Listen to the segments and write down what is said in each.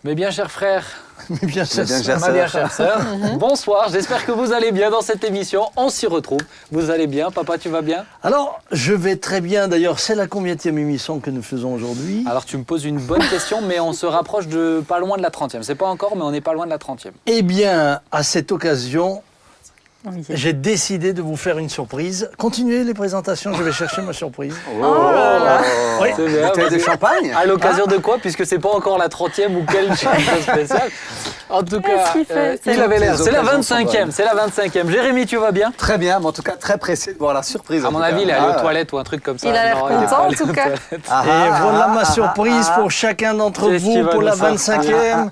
Mes bien chers frères, Mes bien chères ma bien chère sœur, bonsoir, j'espère que vous allez bien dans cette émission, on s'y retrouve. Vous allez bien, papa, tu vas bien? Alors, je vais très bien. D'ailleurs, c'est la combienième émission que nous faisons aujourd'hui? Alors tu me poses une bonne question, mais on se rapproche de pas loin de la 30e. C'est pas encore, mais on n'est pas loin de la 30e. Eh bien, à cette occasion, j'ai décidé de vous faire une surprise. Continuez les présentations, je vais chercher ma surprise. Oh là là. Oui. C'est bien, Bouteille de champagne. à l'occasion de quoi? Puisque c'est pas encore la 30e ou quelque chose de spécial. En tout cas, qu'il fait il avait l'air. Les C'est la occasions sont 25e, bonnes. c'est la 25e. Jérémy, tu vas bien? Très bien, mais en tout cas très pressé de voir la surprise. À en mon tout avis, cas. il est allé aux Ah, toilettes ou un truc comme ça. Il a l'air Non, est content, pas en allé tout aux cas. toilettes. Et voilà ma surprise pour chacun d'entre Qu'est-ce vous qu'il va pour nous la sortir 25e.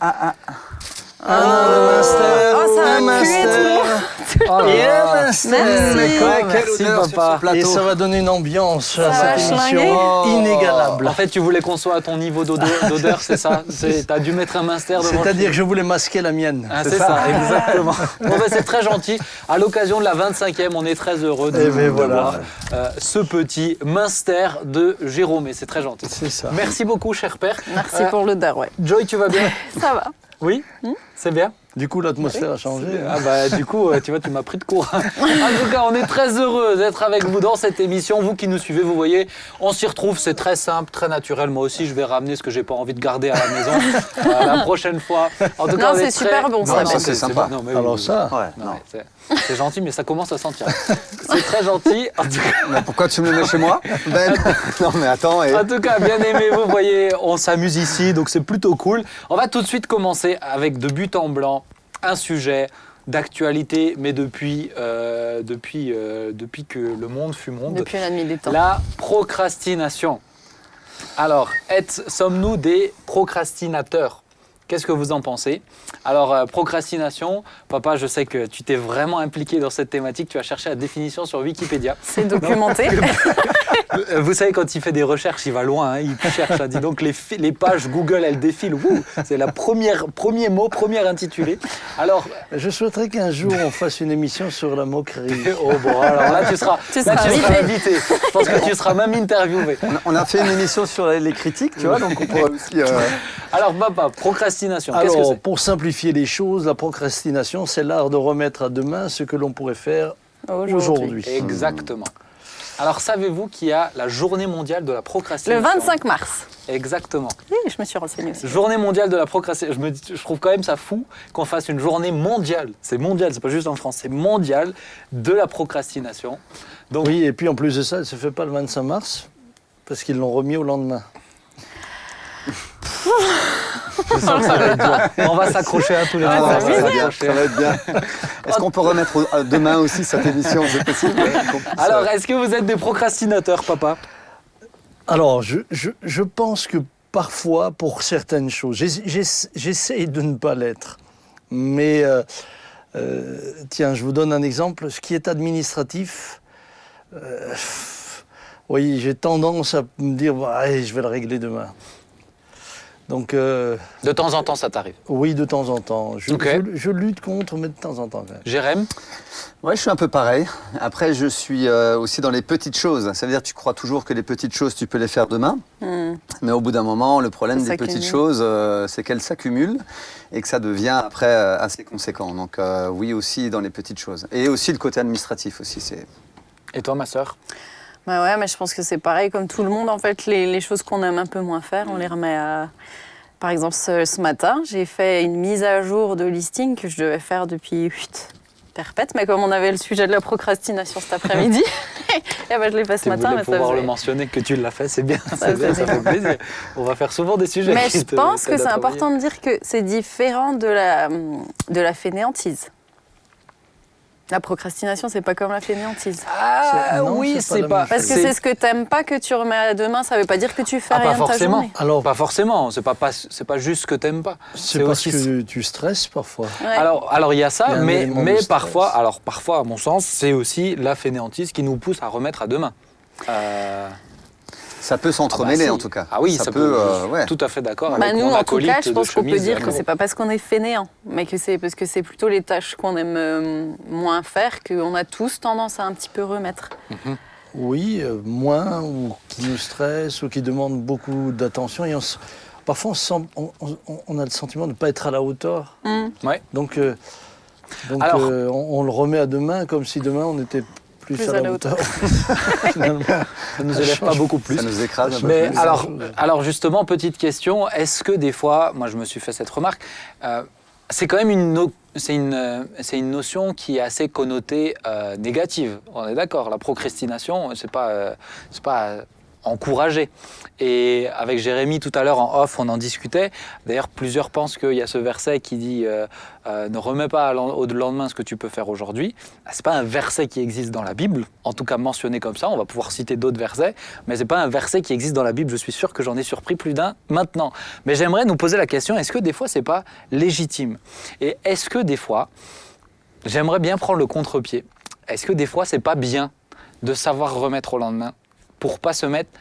Un an de master, Oh, ça a un pué, tout le master Oh là et là. un master. Merci. Ouais, quelle Merci, odeur sur papa. ce plateau. Et ça va donner une ambiance à va cette schlinguer. émission inégalable. En fait, tu voulais qu'on soit à ton niveau d'odeur, c'est ça? T'as dû mettre un minster devant. C'est-à-dire que je voulais masquer la mienne. Ah, c'est ça, exactement. Bon, ben, c'est très gentil. À l'occasion de la 25e, on est très heureux de, Eh ben, de voilà. voir ce petit minster de Jérôme. Et c'est très gentil. C'est ça. Merci beaucoup, cher père. Merci pour l'odeur, ouais. Joy, tu vas bien? Ça va. Oui? C'est bien? Du coup, l'atmosphère a changé. Ah bah du coup, tu vois, tu m'as pris de court. En tout cas, on est très heureux d'être avec vous dans cette émission. Vous qui nous suivez, vous voyez, on s'y retrouve, c'est très simple, très naturel. Moi aussi, je vais ramener ce que j'ai pas envie de garder à la maison la prochaine fois. En tout cas, Non, on est c'est super bon, ça, Non, Ben. C'est sympa. bon. Non, mais Alors oui, ça, Ouais, non, non. mais c'est gentil, mais ça commence à sentir. C'est très gentil. En tout cas, Mais pourquoi tu me le mets chez moi? Ben, non mais attends. En tout cas, bien aimé, vous voyez, on s'amuse ici, donc c'est plutôt cool. On va tout de suite commencer avec de but en blanc, un sujet d'actualité, mais depuis que le monde fut monde. Depuis la nuit des temps. La procrastination. Alors, sommes-nous des procrastinateurs? Qu'est-ce que vous en pensez? Alors, procrastination, papa, je sais que tu t'es vraiment impliqué dans cette thématique. Tu as cherché la définition sur Wikipédia. C'est documenté. Vous savez, quand il fait des recherches, il va loin, hein, il cherche. Hein. Dis donc, les pages Google, elles défilent. Ouh, c'est la premier mot, premier intitulé. Alors, je souhaiterais qu'un jour on fasse une émission sur la moquerie. oh bon, alors là, tu seras invité. Je pense que tu seras même interviewé. On a fait une émission sur les critiques, tu vois, donc on pourra aussi. Alors, papa, procrastination, qu'est-ce que Alors, c'est? pour simplifier les choses, la procrastination, c'est l'art de remettre à demain ce que l'on pourrait faire aujourd'hui. Exactement. Alors, savez-vous qu'il y a la journée mondiale de la procrastination? Le 25 mars. Exactement. Oui, je me suis renseignée aussi. Journée mondiale de la procrastination. Je trouve quand même ça fou qu'on fasse une journée mondiale. C'est mondial, c'est pas juste en France, c'est mondial de la procrastination. Donc, Oui, et puis en plus de ça, elle ne se fait pas le 25 mars, parce qu'ils l'ont remis au lendemain. je sens que ça va être dur. On va s'accrocher à tous les deux. Ah, On va ça va être bien, s'accrocher. ça va être bien. Est-ce qu'on peut remettre demain aussi cette émission? C'est possible. Alors, est-ce que vous êtes des procrastinateurs, papa? Alors, je pense que parfois, pour certaines choses, j'essaye de ne pas l'être. Mais, tiens, je vous donne un exemple. Ce qui est administratif, oui, j'ai tendance à me dire, bah, allez, je vais le régler demain. Donc, De temps en temps, ça t'arrive. oui, de temps en temps. Ok. Je lutte contre, mais de temps en temps quand même. Jérémy? Ouais, je suis un peu pareil. Après, je suis aussi dans les petites choses. Ça veut dire que tu crois toujours que les petites choses, tu peux les faire demain. Mais au bout d'un moment, le problème Ça des s'accumule. petites choses, c'est qu'elles s'accumulent et que ça devient après assez conséquent. Donc oui, aussi dans les petites choses. Et aussi le côté administratif aussi. Et toi, ma sœur? Bah ouais, mais je pense que c'est pareil comme tout le monde. En fait, les choses qu'on aime un peu moins faire, on les remet à... Par exemple, ce matin, j'ai fait une mise à jour de listing que je devais faire depuis perpète. Mais comme on avait le sujet de la procrastination cet après-midi, et ben je l'ai fait ce Tu matin. voulais Mais ça pouvoir le faisait- mentionner que tu l'as fait, c'est bien, Ça, c'est bien, c'est ça fait plaisir. On va faire souvent des sujets Mais qui je pense que t'aident c'est à travailler. important de dire que c'est différent de la fainéantise. La procrastination, c'est pas comme la fainéantise. Ah Non, oui, c'est pas c'est la pas... même Parce que c'est ce que t'aimes pas que tu remets à demain, ça veut pas dire que tu fais Ah, rien pas de ta forcément. journée. Alors, Pas forcément, c'est pas juste ce que t'aimes pas. c'est parce aussi... que tu stresses parfois. Ouais. Alors il y a ça, Il y a un mais élément de stress. parfois, à mon sens, c'est aussi la fainéantise qui nous pousse à remettre à demain. Ça peut s'entremêler si. en tout cas. Ah oui, ça peut. Je suis ouais. tout à fait d'accord. Bah avec nous, mon en tout cas, acolyte je de pense qu'on peut chemise. dire que c'est pas parce qu'on est fainéant, mais que c'est parce que c'est plutôt les tâches qu'on aime moins faire qu'on a tous tendance à un petit peu remettre. Oui, moins, ou qui nous stressent, ou qui demandent beaucoup d'attention. Et parfois on a le sentiment de ne pas être à la hauteur. Ouais. Donc, Alors- on le remet à demain comme si demain on était plus à la hauteur. Finalement, Ça nous élève pas beaucoup plus. Ça nous écrase un peu Mais plus. alors justement, petite question, est-ce que des fois, moi je me suis fait cette remarque, c'est quand même c'est une notion qui est assez connotée négative. On est d'accord, la procrastination, c'est pas encouragé. Et avec Jérémy tout à l'heure en off, on en discutait. D'ailleurs, plusieurs pensent qu'il y a ce verset qui dit ne remets pas au lendemain ce que tu peux faire aujourd'hui. C'est pas un verset qui existe dans la Bible, en tout cas mentionné comme ça. On va pouvoir citer d'autres versets, mais c'est pas un verset qui existe dans la Bible. Je suis sûr que j'en ai surpris plus d'un maintenant. Mais j'aimerais nous poser la question, est-ce que des fois c'est pas légitime? Et est-ce que des fois, j'aimerais bien prendre le contre-pied. Est-ce que des fois c'est pas bien de savoir remettre au lendemain pour pas se mettre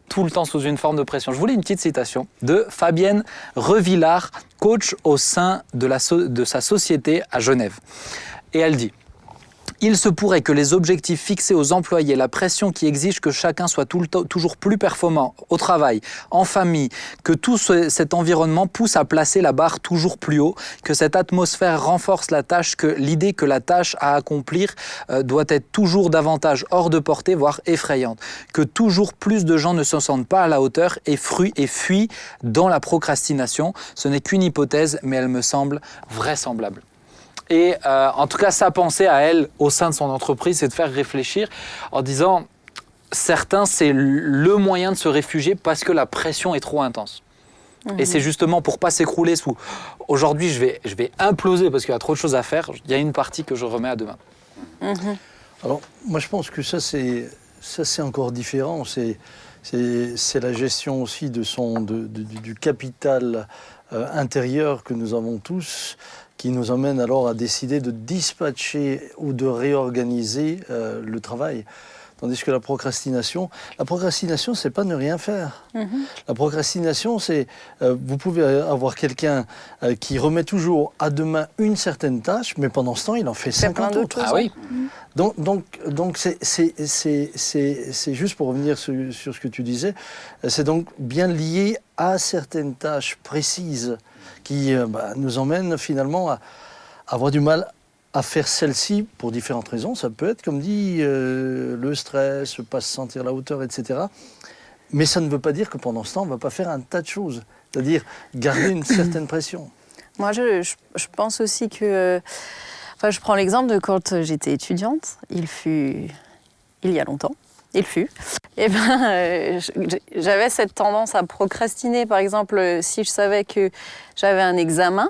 tout le temps sous une forme de pression? Je voulais une petite citation de Fabienne Revillard, coach au sein de sa société à Genève. Et elle dit: il se pourrait que les objectifs fixés aux employés, la pression qui exige que chacun soit toujours plus performant au travail, en famille, que tout cet environnement pousse à placer la barre toujours plus haut, que cette atmosphère renforce la tâche, que l'idée que la tâche à accomplir doit être toujours davantage hors de portée, voire effrayante, que toujours plus de gens ne se sentent pas à la hauteur et fuient dans la procrastination. Ce n'est qu'une hypothèse, mais elle me semble vraisemblable. Et en tout cas, sa pensée à elle, au sein de son entreprise, c'est de faire réfléchir en disant, certains, c'est le moyen de se réfugier parce que la pression est trop intense. Et c'est justement pour pas s'écrouler sous « aujourd'hui, je vais imploser parce qu'il y a trop de choses à faire », il y a une partie que je remets à demain. Alors, moi, je pense que ça, c'est encore différent. C'est la gestion aussi du capital intérieur que nous avons tous, qui nous amène alors à décider de dispatcher ou de réorganiser le travail. Tandis que la procrastination, c'est pas ne rien faire. La procrastination, c'est vous pouvez avoir quelqu'un qui remet toujours à demain une certaine tâche, mais pendant ce temps, il en fait 50 autres. Ah oui. Donc c'est juste pour revenir sur ce que tu disais, c'est donc bien lié à certaines tâches précises qui nous emmènent finalement à avoir du mal à faire celle-ci pour différentes raisons. Ça peut être, comme dit, le stress, pas se sentir à la hauteur, etc. Mais ça ne veut pas dire que pendant ce temps, on ne va pas faire un tas de choses. C'est-à-dire garder une certaine pression. Moi, je pense aussi que... je prends l'exemple de quand j'étais étudiante. Il y a longtemps. Et j'avais cette tendance à procrastiner. Par exemple, si je savais que j'avais un examen,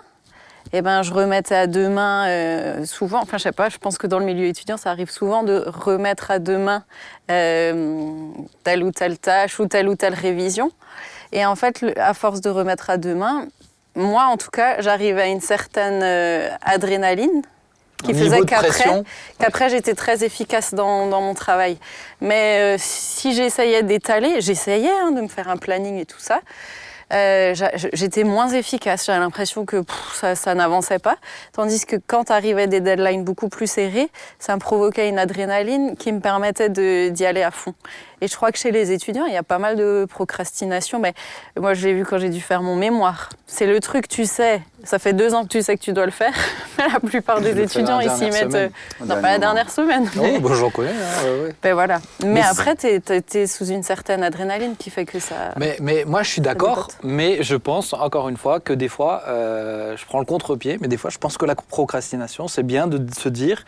je remettais à demain souvent. Enfin, je sais pas, je pense que dans le milieu étudiant, ça arrive souvent de remettre à demain telle ou telle tâche ou telle révision. Et en fait, à force de remettre à demain, moi, en tout cas, j'arrivais à une certaine adrénaline qui faisait qu'après j'étais très efficace dans mon travail. Mais si j'essayais d'étaler, de me faire un planning et tout ça, j'étais moins efficace. J'avais l'impression que ça n'avançait pas. Tandis que quand arrivaient des deadlines beaucoup plus serrées, ça me provoquait une adrénaline qui me permettait d'y aller à fond. Et je crois que chez les étudiants, il y a pas mal de procrastination. Mais moi, je l'ai vu quand j'ai dû faire mon mémoire. C'est le truc, tu sais, ça fait 2 ans que tu sais que tu dois le faire. Mais la plupart des étudiants, ils s'y mettent... non, pas la dernière semaine. Mais... Oh, j'en connais. Ouais. Ben voilà. Mais après, t'es sous une certaine adrénaline qui fait que ça... Mais moi, je suis d'accord. Mais je pense, encore une fois, que des fois, je prends le contre-pied. Mais des fois, je pense que la procrastination, c'est bien de se dire...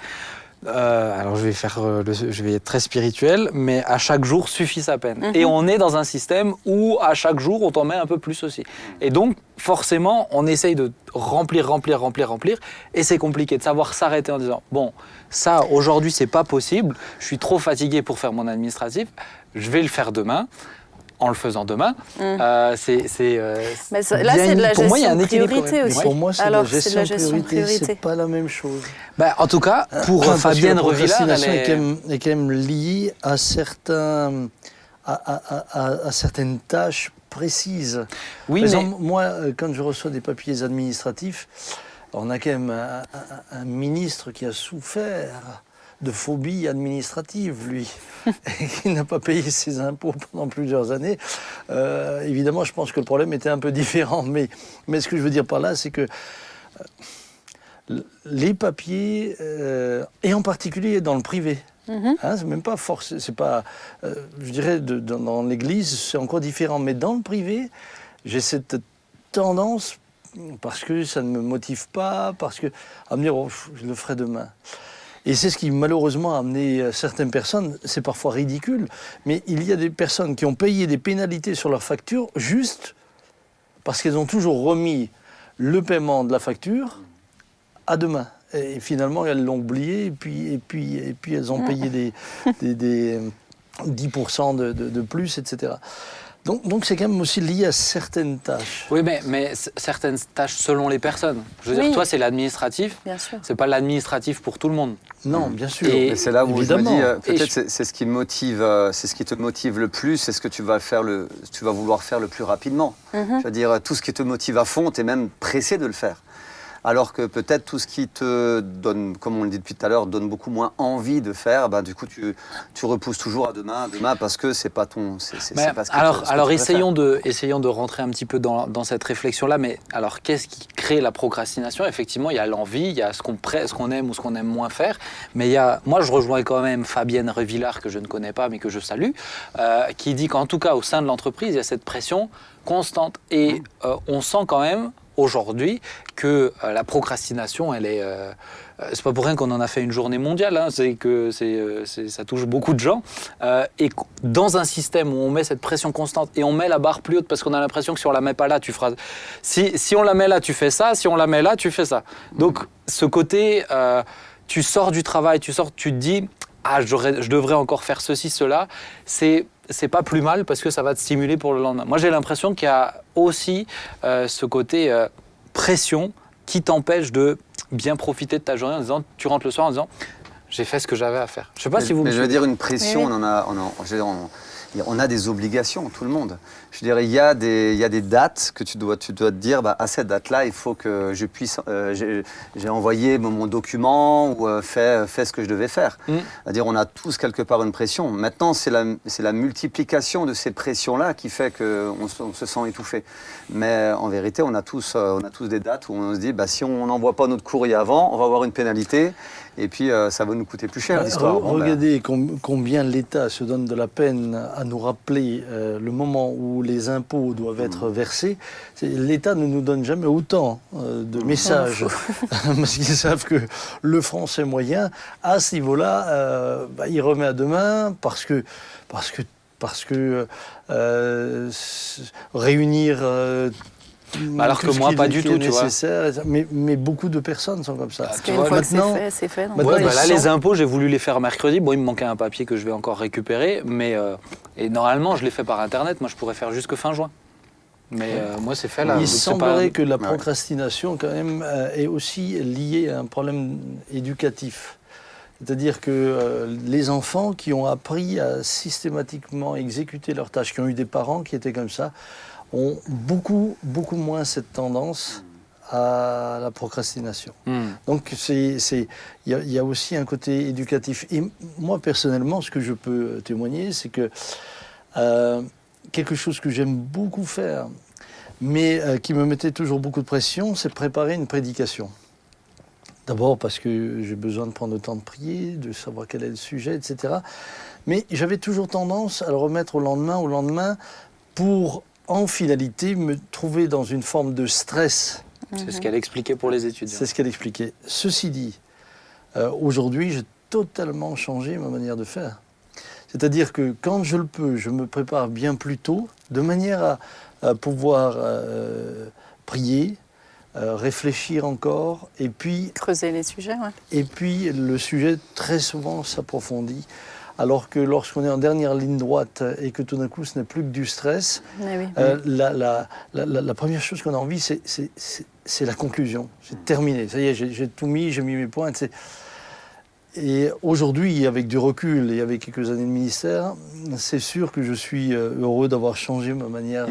alors je vais être très spirituel, mais à chaque jour suffit sa peine. Et on est dans un système où à chaque jour on t'en met un peu plus aussi. Et donc forcément on essaye de remplir, et c'est compliqué de savoir s'arrêter en disant bon, ça aujourd'hui c'est pas possible, je suis trop fatigué pour faire mon administratif, je vais le faire demain. En le faisant demain, là, c'est de la pour moi, il y a un gestion équilibre priorité aussi. Pour moi, c'est la gestion priorité. C'est pas la même chose. En tout cas, pour Fabienne Revillard, elle est quand même liée à certaines tâches précises. Oui, Par exemple, moi, quand je reçois des papiers administratifs, on a quand même un ministre qui a souffert de phobie administrative, lui, et qui n'a pas payé ses impôts pendant plusieurs années. Évidemment, je pense que le problème était un peu différent, mais ce que je veux dire par là, c'est que les papiers, et en particulier dans le privé, c'est même pas forcé, c'est pas, je dirais, dans l'église, c'est encore différent, mais dans le privé, j'ai cette tendance, parce que ça ne me motive pas, parce que, à me dire, oh, je le ferai demain. Et c'est ce qui, malheureusement, a amené certaines personnes, c'est parfois ridicule, mais il y a des personnes qui ont payé des pénalités sur leur facture juste parce qu'elles ont toujours remis le paiement de la facture à demain. Et finalement, elles l'ont oublié, et puis elles ont payé des 10% de plus, etc. Donc c'est quand même aussi lié à certaines tâches. Oui, mais certaines tâches selon les personnes. Je veux dire, toi, c'est l'administratif. Bien sûr. C'est pas l'administratif pour tout le monde. Non, bien sûr. Et c'est là où évidemment. je me dis, peut-être c'est ce qui motive, c'est ce qui te motive le plus, c'est ce que tu vas vouloir faire le plus rapidement. Je veux dire, tout ce qui te motive à fond, tu es même pressé de le faire. Alors que peut-être tout ce qui te donne, comme on le dit depuis tout à l'heure, donne beaucoup moins envie de faire, bah, du coup tu repousses toujours à demain parce que c'est pas ton. Alors essayons de rentrer un petit peu dans cette réflexion-là. Mais alors qu'est-ce qui crée la procrastination? Effectivement, il y a l'envie, il y a ce qu'on aime ou ce qu'on aime moins faire. Mais moi, je rejoins quand même Fabienne Revillard, que je ne connais pas mais que je salue, qui dit qu'en tout cas au sein de l'entreprise, il y a cette pression constante et on sent quand même aujourd'hui que la procrastination, elle est, c'est pas pour rien qu'on en a fait une journée mondiale, hein, c'est que ça touche beaucoup de gens, et dans un système où on met cette pression constante et on met la barre plus haute parce qu'on a l'impression que si on la met pas là, tu feras, si on la met là, tu fais ça, si on la met là, tu fais ça. Donc ce côté, tu sors du travail, tu te dis, je devrais encore faire ceci, cela, c'est pas plus mal parce que ça va te stimuler pour le lendemain. Moi, j'ai l'impression qu'il y a aussi ce côté pression qui t'empêche de bien profiter de ta journée en disant, tu rentres le soir en disant, j'ai fait ce que j'avais à faire. Je sais pas si vous me je veux suivez. dire, une pression, on a des obligations, tout le monde. Je dirais, il y a des dates que tu dois te dire, à cette date-là, il faut que je puisse, j'ai envoyé mon document ou fait ce que je devais faire. C'est-à-dire, on a tous quelque part une pression. Maintenant, c'est la multiplication de ces pressions-là qui fait qu'on se sent étouffé. Mais en vérité, on a tous des dates où on se dit, si on n'envoie pas notre courrier avant, on va avoir une pénalité. Et puis, ça va nous coûter plus cher, l'histoire. Regardez combien l'État se donne de la peine à nous rappeler le moment où les impôts doivent être versés. L'État ne nous donne jamais autant de messages, parce qu'ils savent que le français moyen, à ce niveau-là, il remet à demain, parce que réunir... alors que moi, pas du tout, tu vois. Mais beaucoup de personnes sont comme ça. Parce qu'une fois que c'est fait. Là, les impôts, j'ai voulu les faire mercredi. Bon, il me manquait un papier que je vais encore récupérer. Mais et normalement, je l'ai fait par Internet. Moi, je pourrais faire jusque fin juin. Mais moi, c'est fait là. Il semblerait que la procrastination, quand même, est aussi liée à un problème éducatif. C'est-à-dire que les enfants qui ont appris à systématiquement exécuter leurs tâches, qui ont eu des parents qui étaient comme ça, ont beaucoup moins cette tendance à la procrastination. Donc il y a aussi un côté éducatif. Et moi, personnellement, ce que je peux témoigner, c'est que quelque chose que j'aime beaucoup faire, mais qui me mettait toujours beaucoup de pression, c'est préparer une prédication. D'abord parce que j'ai besoin de prendre le temps de prier, de savoir quel est le sujet, etc. Mais j'avais toujours tendance à le remettre au lendemain, pour, en finalité, me trouver dans une forme de stress. C'est ce qu'elle expliquait pour les étudiants. C'est ce qu'elle expliquait. Ceci dit, aujourd'hui, j'ai totalement changé ma manière de faire. C'est-à-dire que quand je le peux, je me prépare bien plus tôt, de manière à pouvoir prier, réfléchir encore, et puis... creuser les sujets, ouais. Et puis le sujet, très souvent, s'approfondit. Alors que lorsqu'on est en dernière ligne droite et que tout d'un coup, ce n'est plus que du stress, la première chose qu'on a envie, c'est la conclusion. C'est terminé. Ça y est, j'ai tout mis, j'ai mis mes points. Et aujourd'hui, avec du recul et avec quelques années de ministère, c'est sûr que je suis heureux d'avoir changé ma manière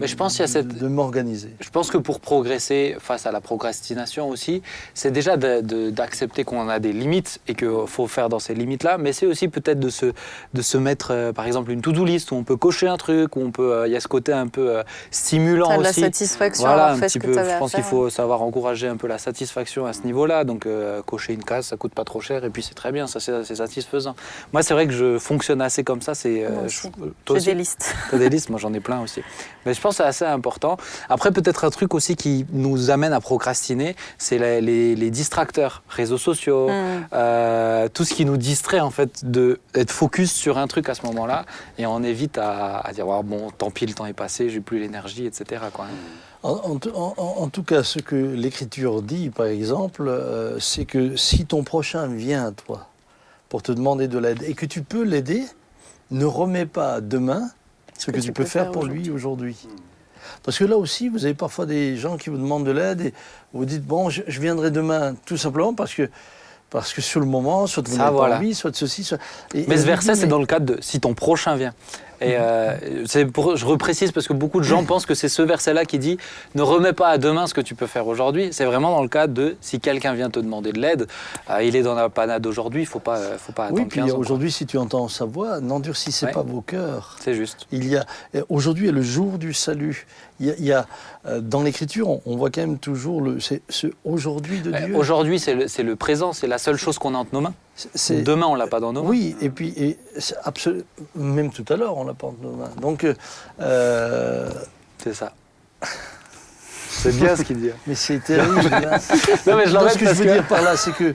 Mais je pense qu'il y a de m'organiser. Je pense que pour progresser face à la procrastination aussi, c'est déjà d'accepter qu'on a des limites et qu'il faut faire dans ces limites-là, mais c'est aussi peut-être de se mettre, par exemple, une to-do list où on peut cocher un truc, où on peut, il y a ce côté un peu stimulant T'as de aussi. la satisfaction Voilà, avoir un fait petit ce que peu. tu avais Je à pense qu'il faire. faut savoir encourager un peu la satisfaction à ce niveau-là. Donc, cocher une case, ça coûte pas trop cher et puis c'est très bien, ça c'est satisfaisant. Moi, c'est vrai que je fonctionne assez comme ça. C'est Moi aussi. toi J'ai aussi des listes. T'as des listes, moi j'en ai plein aussi. Mais je pense que c'est assez important. Après, peut-être un truc aussi qui nous amène à procrastiner, c'est les distracteurs, réseaux sociaux, tout ce qui nous distrait en fait d'être focus sur un truc à ce moment-là, et on évite à dire oh, bon, tant pis, le temps est passé, j'ai plus l'énergie, etc. quoi. En tout cas, ce que l'Écriture dit, par exemple, c'est que si ton prochain vient à toi pour te demander de l'aide et que tu peux l'aider, ne remets pas demain ce que tu peux faire pour lui aujourd'hui. Parce que là aussi, vous avez parfois des gens qui vous demandent de l'aide et vous dites, bon, je viendrai demain, tout simplement parce que sur le moment, soit vous n'avez pas envie, soit ceci, soit... Mais ce verset, c'est dans le cadre de si ton prochain vient. Et je reprécise parce que beaucoup de gens pensent que c'est ce verset-là qui dit « Ne remets pas à demain ce que tu peux faire aujourd'hui ». C'est vraiment dans le cadre de si quelqu'un vient te demander de l'aide, il est dans la panade aujourd'hui, il ne faut pas attendre oui, puis 15 ans. Aujourd'hui, si tu entends sa voix, n'endurcissez pas vos cœurs. C'est juste. Aujourd'hui est le jour du salut. Il y a dans l'Écriture, on voit quand même toujours ce aujourd'hui de Dieu. Aujourd'hui, c'est le présent, c'est la seule chose qu'on a entre nos mains. Demain, on ne l'a pas dans nos mains. Oui, et puis même tout à l'heure, on l'a pas entre nos mains. Donc, c'est ça. C'est bien ce qu'il dit. Mais c'est terrible. Hein. Non, mais ce que je veux dire par là, c'est que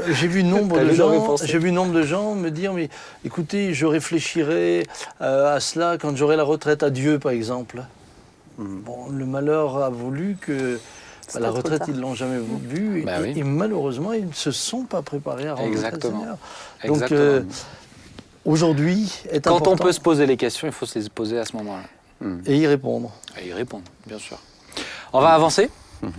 j'ai vu nombre de gens me dire, mais écoutez, je réfléchirai à cela quand j'aurai la retraite à Dieu, par exemple. Bon, le malheur a voulu que la retraite, ils ne l'ont jamais vue. Et malheureusement, ils ne se sont pas préparés à rentrer le Seigneur. Donc, aujourd'hui est important. Quand on peut se poser les questions, il faut se les poser à ce moment-là. Et y répondre. Et y répondre, bien sûr. On va avancer,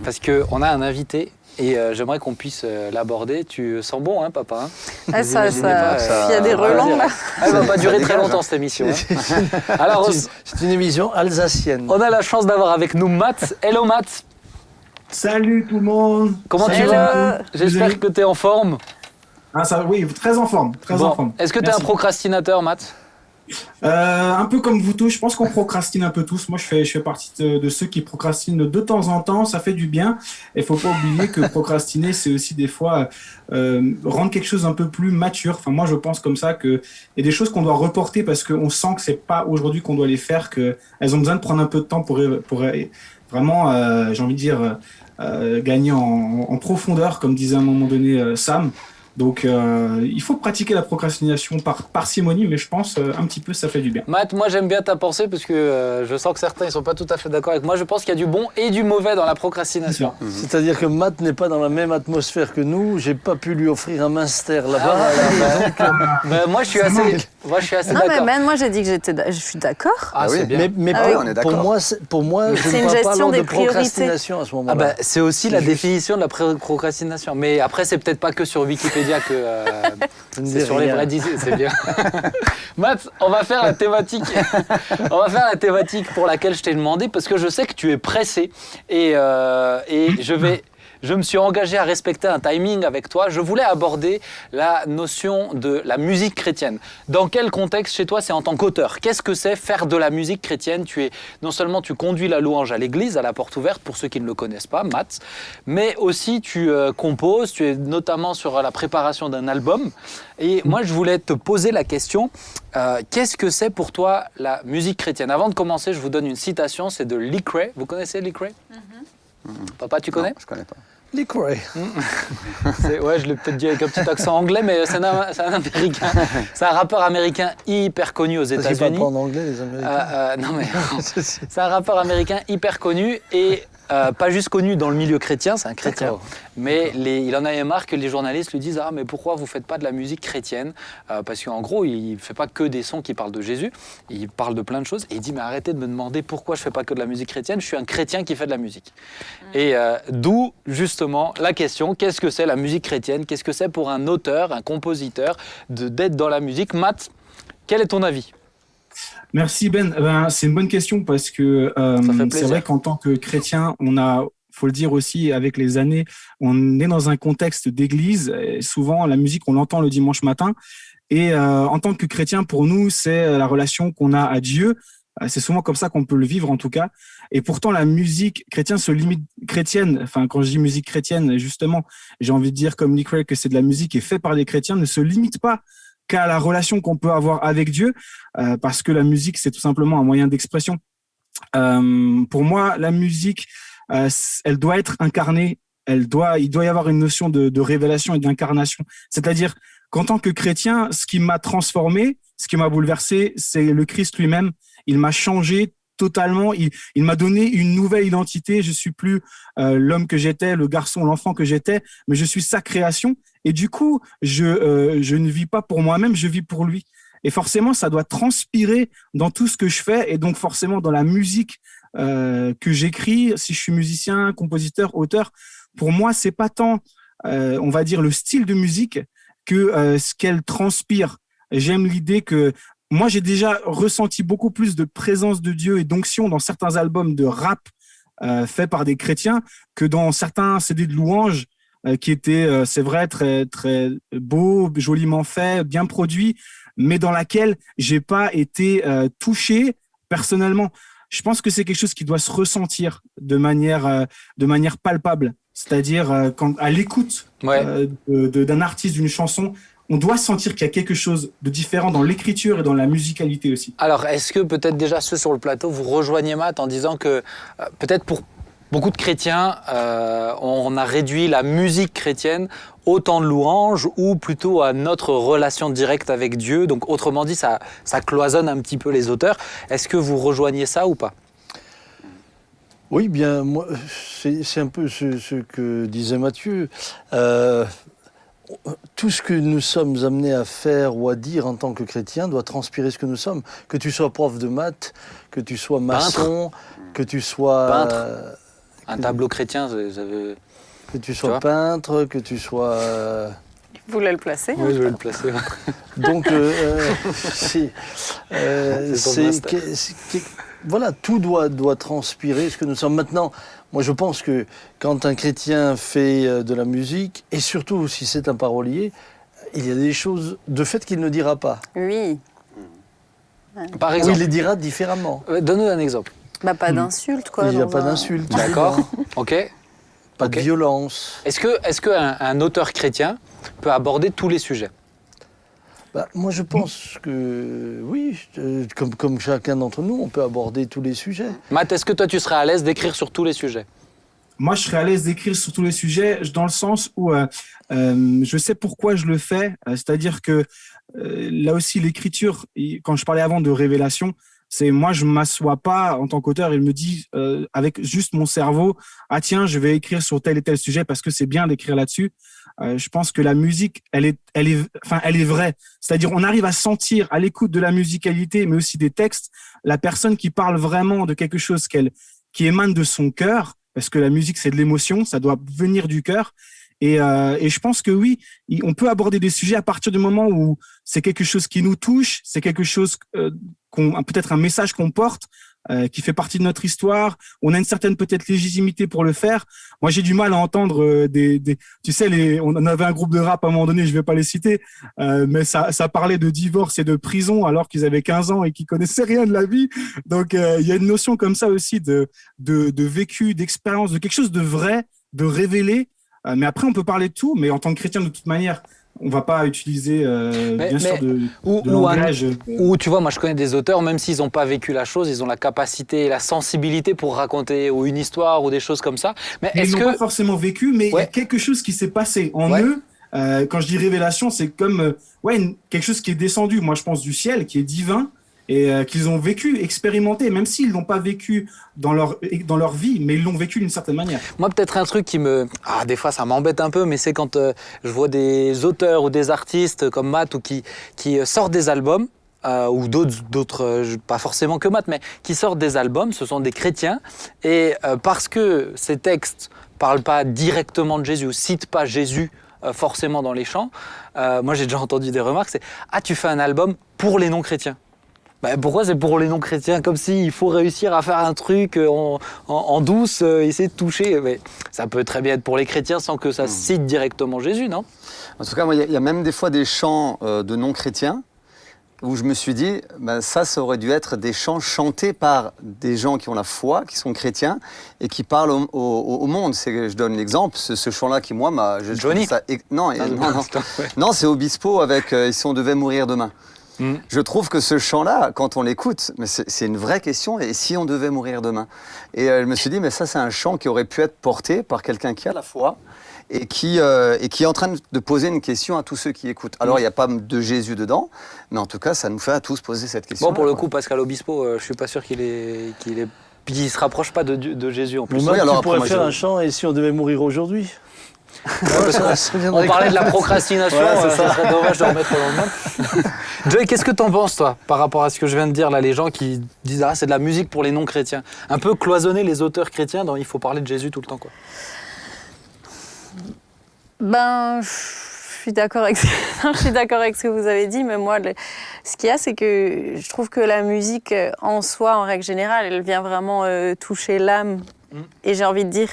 parce qu'on a un invité. Et j'aimerais qu'on puisse l'aborder. Tu sens bon, hein, papa, il y a des relents, là. Elle ne va pas durer très longtemps, cette émission. Hein. Alors, c'est une émission alsacienne. On a la chance d'avoir avec nous Matt. Hello, Matt. Salut tout le monde. Comment tu vas? J'espère que tu es en forme. Oui, très en forme. En forme. Est-ce que tu es un procrastinateur, Matt? Un peu comme vous tous, je pense qu'on procrastine un peu tous. Moi, je fais partie de ceux qui procrastinent de temps en temps. Ça fait du bien. Et il ne faut pas oublier que procrastiner, c'est aussi des fois rendre quelque chose un peu plus mature. Enfin, moi, je pense comme ça qu'il y a des choses qu'on doit reporter parce qu'on sent que ce n'est pas aujourd'hui qu'on doit les faire, qu'elles ont besoin de prendre un peu de temps pour vraiment, j'ai envie de dire, gagner en profondeur, comme disait à un moment donné Sam. Donc, il faut pratiquer la procrastination par parcimonie, mais je pense un petit peu ça fait du bien. Matt, moi j'aime bien ta pensée parce que je sens que certains ne sont pas tout à fait d'accord avec moi. Je pense qu'il y a du bon et du mauvais dans la procrastination. C'est-à-dire que Matt n'est pas dans la même atmosphère que nous. J'ai pas pu lui offrir un Munster là-bas. Moi je suis assez d'accord. Non, mais moi j'ai dit que je suis d'accord. Ah, oui, c'est bien. Mais on est d'accord. pour moi, je ne parle pas de procrastination à ce moment-là. C'est aussi la définition de la procrastination. Mais après, c'est peut-être pas que sur Wikipédia que c'est sur les vrais disques, c'est bien. Matt, on va faire la thématique. On va faire la thématique pour laquelle je t'ai demandé parce que je sais que tu es pressé et je me suis engagé à respecter un timing avec toi. Je voulais aborder la notion de la musique chrétienne. Dans quel contexte chez toi c'est en tant qu'auteur? Qu'est-ce que c'est faire de la musique chrétienne? Non seulement tu conduis la louange à l'église, à la porte ouverte, pour ceux qui ne le connaissent pas, Matt, mais aussi tu composes, tu es notamment sur la préparation d'un album. Et moi je voulais te poser la question, qu'est-ce que c'est pour toi la musique chrétienne? Avant de commencer, je vous donne une citation, c'est de Lee Cray. Vous connaissez Lee Cray? Papa, tu connais? Non, je connais pas. Lee Cray. Ouais, je l'ai peut-être dit avec un petit accent anglais, mais c'est un Américain. C'est un rappeur américain hyper connu aux États-Unis. Parce qu'ils parlent pas en anglais, les Américains. Non, mais c'est un rappeur américain hyper connu et pas juste connu dans le milieu chrétien, c'est un chrétien, D'accord. mais il en avait marre que les journalistes lui disent « Ah, mais pourquoi vous ne faites pas de la musique chrétienne ?» Parce qu'en gros, il ne fait pas que des sons qui parlent de Jésus, il parle de plein de choses. Et il dit « Mais arrêtez de me demander pourquoi je ne fais pas que de la musique chrétienne, je suis un chrétien qui fait de la musique. » Et d'où, justement, la question, qu'est-ce que c'est la musique chrétienne? Qu'est-ce que c'est pour un auteur, un compositeur, d'être dans la musique? Matt, quel est ton avis? Merci Ben. C'est une bonne question parce que Ça fait c'est plaisir. vrai qu'en tant que chrétien, faut le dire aussi, avec les années, on est dans un contexte d'église. Et souvent, la musique, on l'entend le dimanche matin. Et en tant que chrétien, pour nous, c'est la relation qu'on a à Dieu. C'est souvent comme ça qu'on peut le vivre, en tout cas. Et pourtant, la musique chrétienne, enfin, quand je dis musique chrétienne, justement, j'ai envie de dire, comme Nick Ray, que c'est de la musique qui est faite par des chrétiens, ne se limite pas qu'à la relation qu'on peut avoir avec Dieu, parce que la musique, c'est tout simplement un moyen d'expression. Pour moi, la musique, elle doit être incarnée, il doit y avoir une notion de révélation et d'incarnation. C'est-à-dire qu'en tant que chrétien, ce qui m'a transformé, ce qui m'a bouleversé, c'est le Christ lui-même. Il m'a changé totalement, il m'a donné une nouvelle identité. Je suis plus l'homme que j'étais, le garçon, l'enfant que j'étais, mais je suis sa création. Et du coup, je ne vis pas pour moi-même, je vis pour lui. Et forcément, ça doit transpirer dans tout ce que je fais, et donc forcément dans la musique que j'écris. Si je suis musicien, compositeur, auteur, pour moi, c'est pas tant, on va dire, le style de musique que ce qu'elle transpire. J'aime l'idée que moi, j'ai déjà ressenti beaucoup plus de présence de Dieu et d'onction dans certains albums de rap faits par des chrétiens que dans certains CD de louanges qui étaient, c'est vrai, très très beaux, joliment faits, bien produits, mais dans laquelle j'ai pas été touché personnellement. Je pense que c'est quelque chose qui doit se ressentir de manière palpable, c'est-à-dire quand à l'écoute d'un artiste, d'une chanson, on doit sentir qu'il y a quelque chose de différent dans l'écriture et dans la musicalité aussi. Alors, est-ce que peut-être déjà ceux sur le plateau, vous rejoignez Matt en disant que peut-être pour beaucoup de chrétiens, on a réduit la musique chrétienne au temps de louange ou plutôt à notre relation directe avec Dieu. Donc, autrement dit, ça cloisonne un petit peu les auteurs. Est-ce que vous rejoignez ça ou pas? Oui, bien, moi, c'est un peu ce que disait Mathieu. Tout ce que nous sommes amenés à faire ou à dire en tant que chrétiens doit transpirer ce que nous sommes. Que tu sois prof de maths, que tu sois maçon, que tu sois... Peintre. Un tableau chrétien, vous avez... Que tu sois peintre, que tu sois... Vous voulez le placer? Oui, je vais le placer. Donc, voilà, tout doit transpirer ce que nous sommes. Maintenant, moi, je pense que quand un chrétien fait de la musique, et surtout si c'est un parolier, il y a des choses de fait qu'il ne dira pas. Oui. Par Ou exemple, il les dira différemment. donne-nous un exemple. Bah, pas d'insulte, quoi. Il n'y a dans pas un- d'insulte. D'accord. Ok. Pas Ok. de violence. Est-ce qu'un auteur chrétien peut aborder tous les sujets? Bah, moi, je pense que oui, comme chacun d'entre nous, on peut aborder tous les sujets. Matt, est-ce que toi, tu serais à l'aise d'écrire sur tous les sujets? Moi, je serais à l'aise d'écrire sur tous les sujets, dans le sens où je sais pourquoi je le fais. C'est-à-dire que là aussi, l'écriture, quand je parlais avant de révélation, c'est moi, je m'assois pas en tant qu'auteur et me dis avec juste mon cerveau, ah tiens, je vais écrire sur tel et tel sujet parce que c'est bien d'écrire là-dessus. Je pense que la musique, elle est vraie. C'est-à-dire, on arrive à sentir à l'écoute de la musicalité, mais aussi des textes, la personne qui parle vraiment de quelque chose qui émane de son cœur, parce que la musique, c'est de l'émotion, ça doit venir du cœur. Et je pense que oui, on peut aborder des sujets à partir du moment où c'est quelque chose qui nous touche, c'est quelque chose peut-être un message qu'on porte, qui fait partie de notre histoire. On a une certaine peut-être légitimité pour le faire. Moi, j'ai du mal à entendre tu sais, on avait un groupe de rap à un moment donné, je vais pas les citer, mais ça parlait de divorce et de prison alors qu'ils avaient 15 ans et qu'ils connaissaient rien de la vie. Donc, il y a une notion comme ça aussi de vécu, d'expérience, de quelque chose de vrai, de révélé. Mais après, on peut parler de tout, mais en tant que chrétien, de toute manière, on va pas utiliser, bien sûr, de langage. Ou tu vois, moi je connais des auteurs, même s'ils n'ont pas vécu la chose, ils ont la capacité et la sensibilité pour raconter ou une histoire ou des choses comme ça. Mais Ils est-ce n'ont que... pas forcément vécu, mais il y a quelque chose qui s'est passé en eux. Quand je dis révélation, c'est comme quelque chose qui est descendu, moi je pense du ciel, qui est divin, et qu'ils ont vécu, expérimenté, même s'ils l'ont pas vécu dans leur vie, mais ils l'ont vécu d'une certaine manière. Moi, peut-être un truc qui me... Ah, des fois, ça m'embête un peu, mais c'est quand je vois des auteurs ou des artistes comme Matt ou qui sortent des albums, ou d'autres pas forcément que Matt, mais qui sortent des albums, ce sont des chrétiens, et parce que ces textes parlent pas directement de Jésus, ou citent pas Jésus forcément dans les chants, moi j'ai déjà entendu des remarques, c'est « Ah, tu fais un album pour les non-chrétiens ». Ben, pourquoi c'est pour les non-chrétiens? Comme s'il faut réussir à faire un truc en douce, essayer de toucher. Mais ça peut très bien être pour les chrétiens sans que ça cite directement Jésus, non? En tout cas, moi, il y a même des fois des chants de non-chrétiens où je me suis dit, ben, ça aurait dû être des chants chantés par des gens qui ont la foi, qui sont chrétiens et qui parlent au monde. Je donne l'exemple, ce chant-là qui, moi, m'a... Johnny ça, non, non, c'est Obispo avec « Si on devait mourir demain ». Je trouve que ce chant-là, quand on l'écoute, c'est une vraie question. Et si on devait mourir demain? Et je me suis dit, mais ça, c'est un chant qui aurait pu être porté par quelqu'un qui a la foi et qui est en train de poser une question à tous ceux qui écoutent. Alors, il n'y a pas de Jésus dedans, mais en tout cas, ça nous fait à tous poser cette question. Bon, pour le coup, Pascal Obispo, je suis pas sûr qu'il se rapproche pas de Jésus en plus. Mais moi, tu pourrais faire un chant, et si on devait mourir aujourd'hui? On parlait de la procrastination, voilà, ça serait dommage de remettre au lendemain. Joey, qu'est-ce que t'en penses, toi, par rapport à ce que je viens de dire, là, les gens qui disent « Ah, c'est de la musique pour les non-chrétiens ». Un peu cloisonner les auteurs chrétiens dont il faut parler de Jésus tout le temps, quoi. Ben, je suis d'accord avec ce que vous avez dit, mais moi, ce qu'il y a, c'est que je trouve que la musique, en soi, en règle générale, elle vient vraiment toucher l'âme. Et j'ai envie de dire...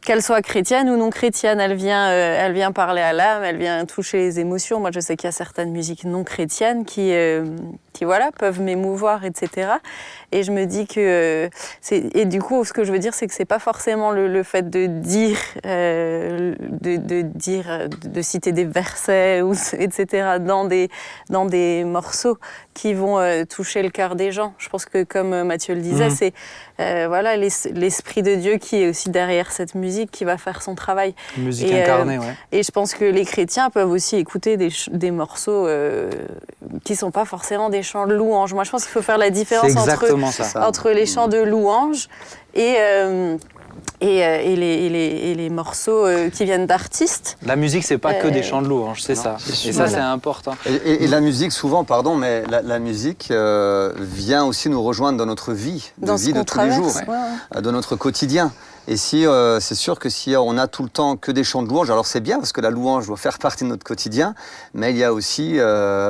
Qu'elle soit chrétienne ou non chrétienne, elle vient parler à l'âme, elle vient toucher les émotions. Moi, je sais qu'il y a certaines musiques non chrétiennes qui voilà, peuvent m'émouvoir, etc. Et je me dis que... et du coup, ce que je veux dire, c'est que c'est pas forcément le fait de dire, de citer des versets, etc., dans des morceaux qui vont toucher le cœur des gens. Je pense que, comme Mathieu le disait, c'est voilà, l'Esprit de Dieu qui est aussi derrière cette musique, qui va faire son travail. Une musique incarnée, ouais. Et je pense que les chrétiens peuvent aussi écouter des morceaux qui ne sont pas forcément des chants de louange. Moi, je pense qu'il faut faire la différence entre les chants de louange et les morceaux qui viennent d'artistes. La musique, c'est pas que des chants de louange, c'est ça. Et ça, c'est important. Et la musique, souvent, pardon, mais la musique vient aussi nous rejoindre dans notre vie, de tous les jours, dans notre quotidien. Et c'est sûr que si on a tout le temps que des chants de louange, alors c'est bien parce que la louange doit faire partie de notre quotidien, mais il y a aussi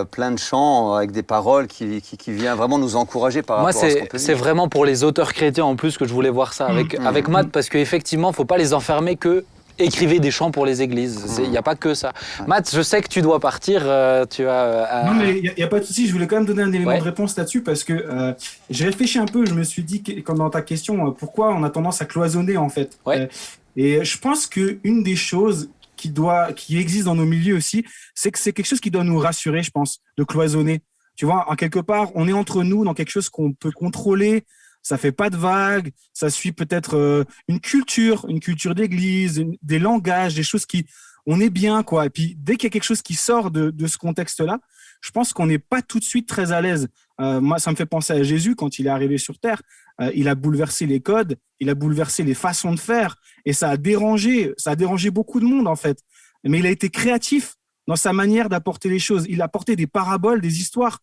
plein de chants avec des paroles qui viennent vraiment nous encourager par rapport à ce qu'on peut vivre. C'est vraiment pour les auteurs chrétiens en plus que je voulais voir ça avec Matt, parce qu'effectivement, il ne faut pas les enfermer que écrivez des chants pour les églises. Il n'y a pas que ça. Matt, je sais que tu dois partir. Non, mais il n'y a pas de souci. Je voulais quand même donner un élément de réponse là-dessus parce que j'ai réfléchi un peu. Je me suis dit, comme dans ta question, pourquoi on a tendance à cloisonner en fait. Et je pense qu'une des choses qui existe dans nos milieux aussi, c'est que c'est quelque chose qui doit nous rassurer, je pense, de cloisonner. Tu vois, en quelque part, on est entre nous dans quelque chose qu'on peut contrôler. Ça fait pas de vagues, ça suit peut-être une culture d'église, des langages, des choses on est bien, quoi. Et puis, dès qu'il y a quelque chose qui sort de ce contexte-là, je pense qu'on n'est pas tout de suite très à l'aise. Moi, ça me fait penser à Jésus quand il est arrivé sur Terre. Il a bouleversé les codes, il a bouleversé les façons de faire, et ça a dérangé beaucoup de monde, en fait. Mais il a été créatif dans sa manière d'apporter les choses. Il a apporté des paraboles, des histoires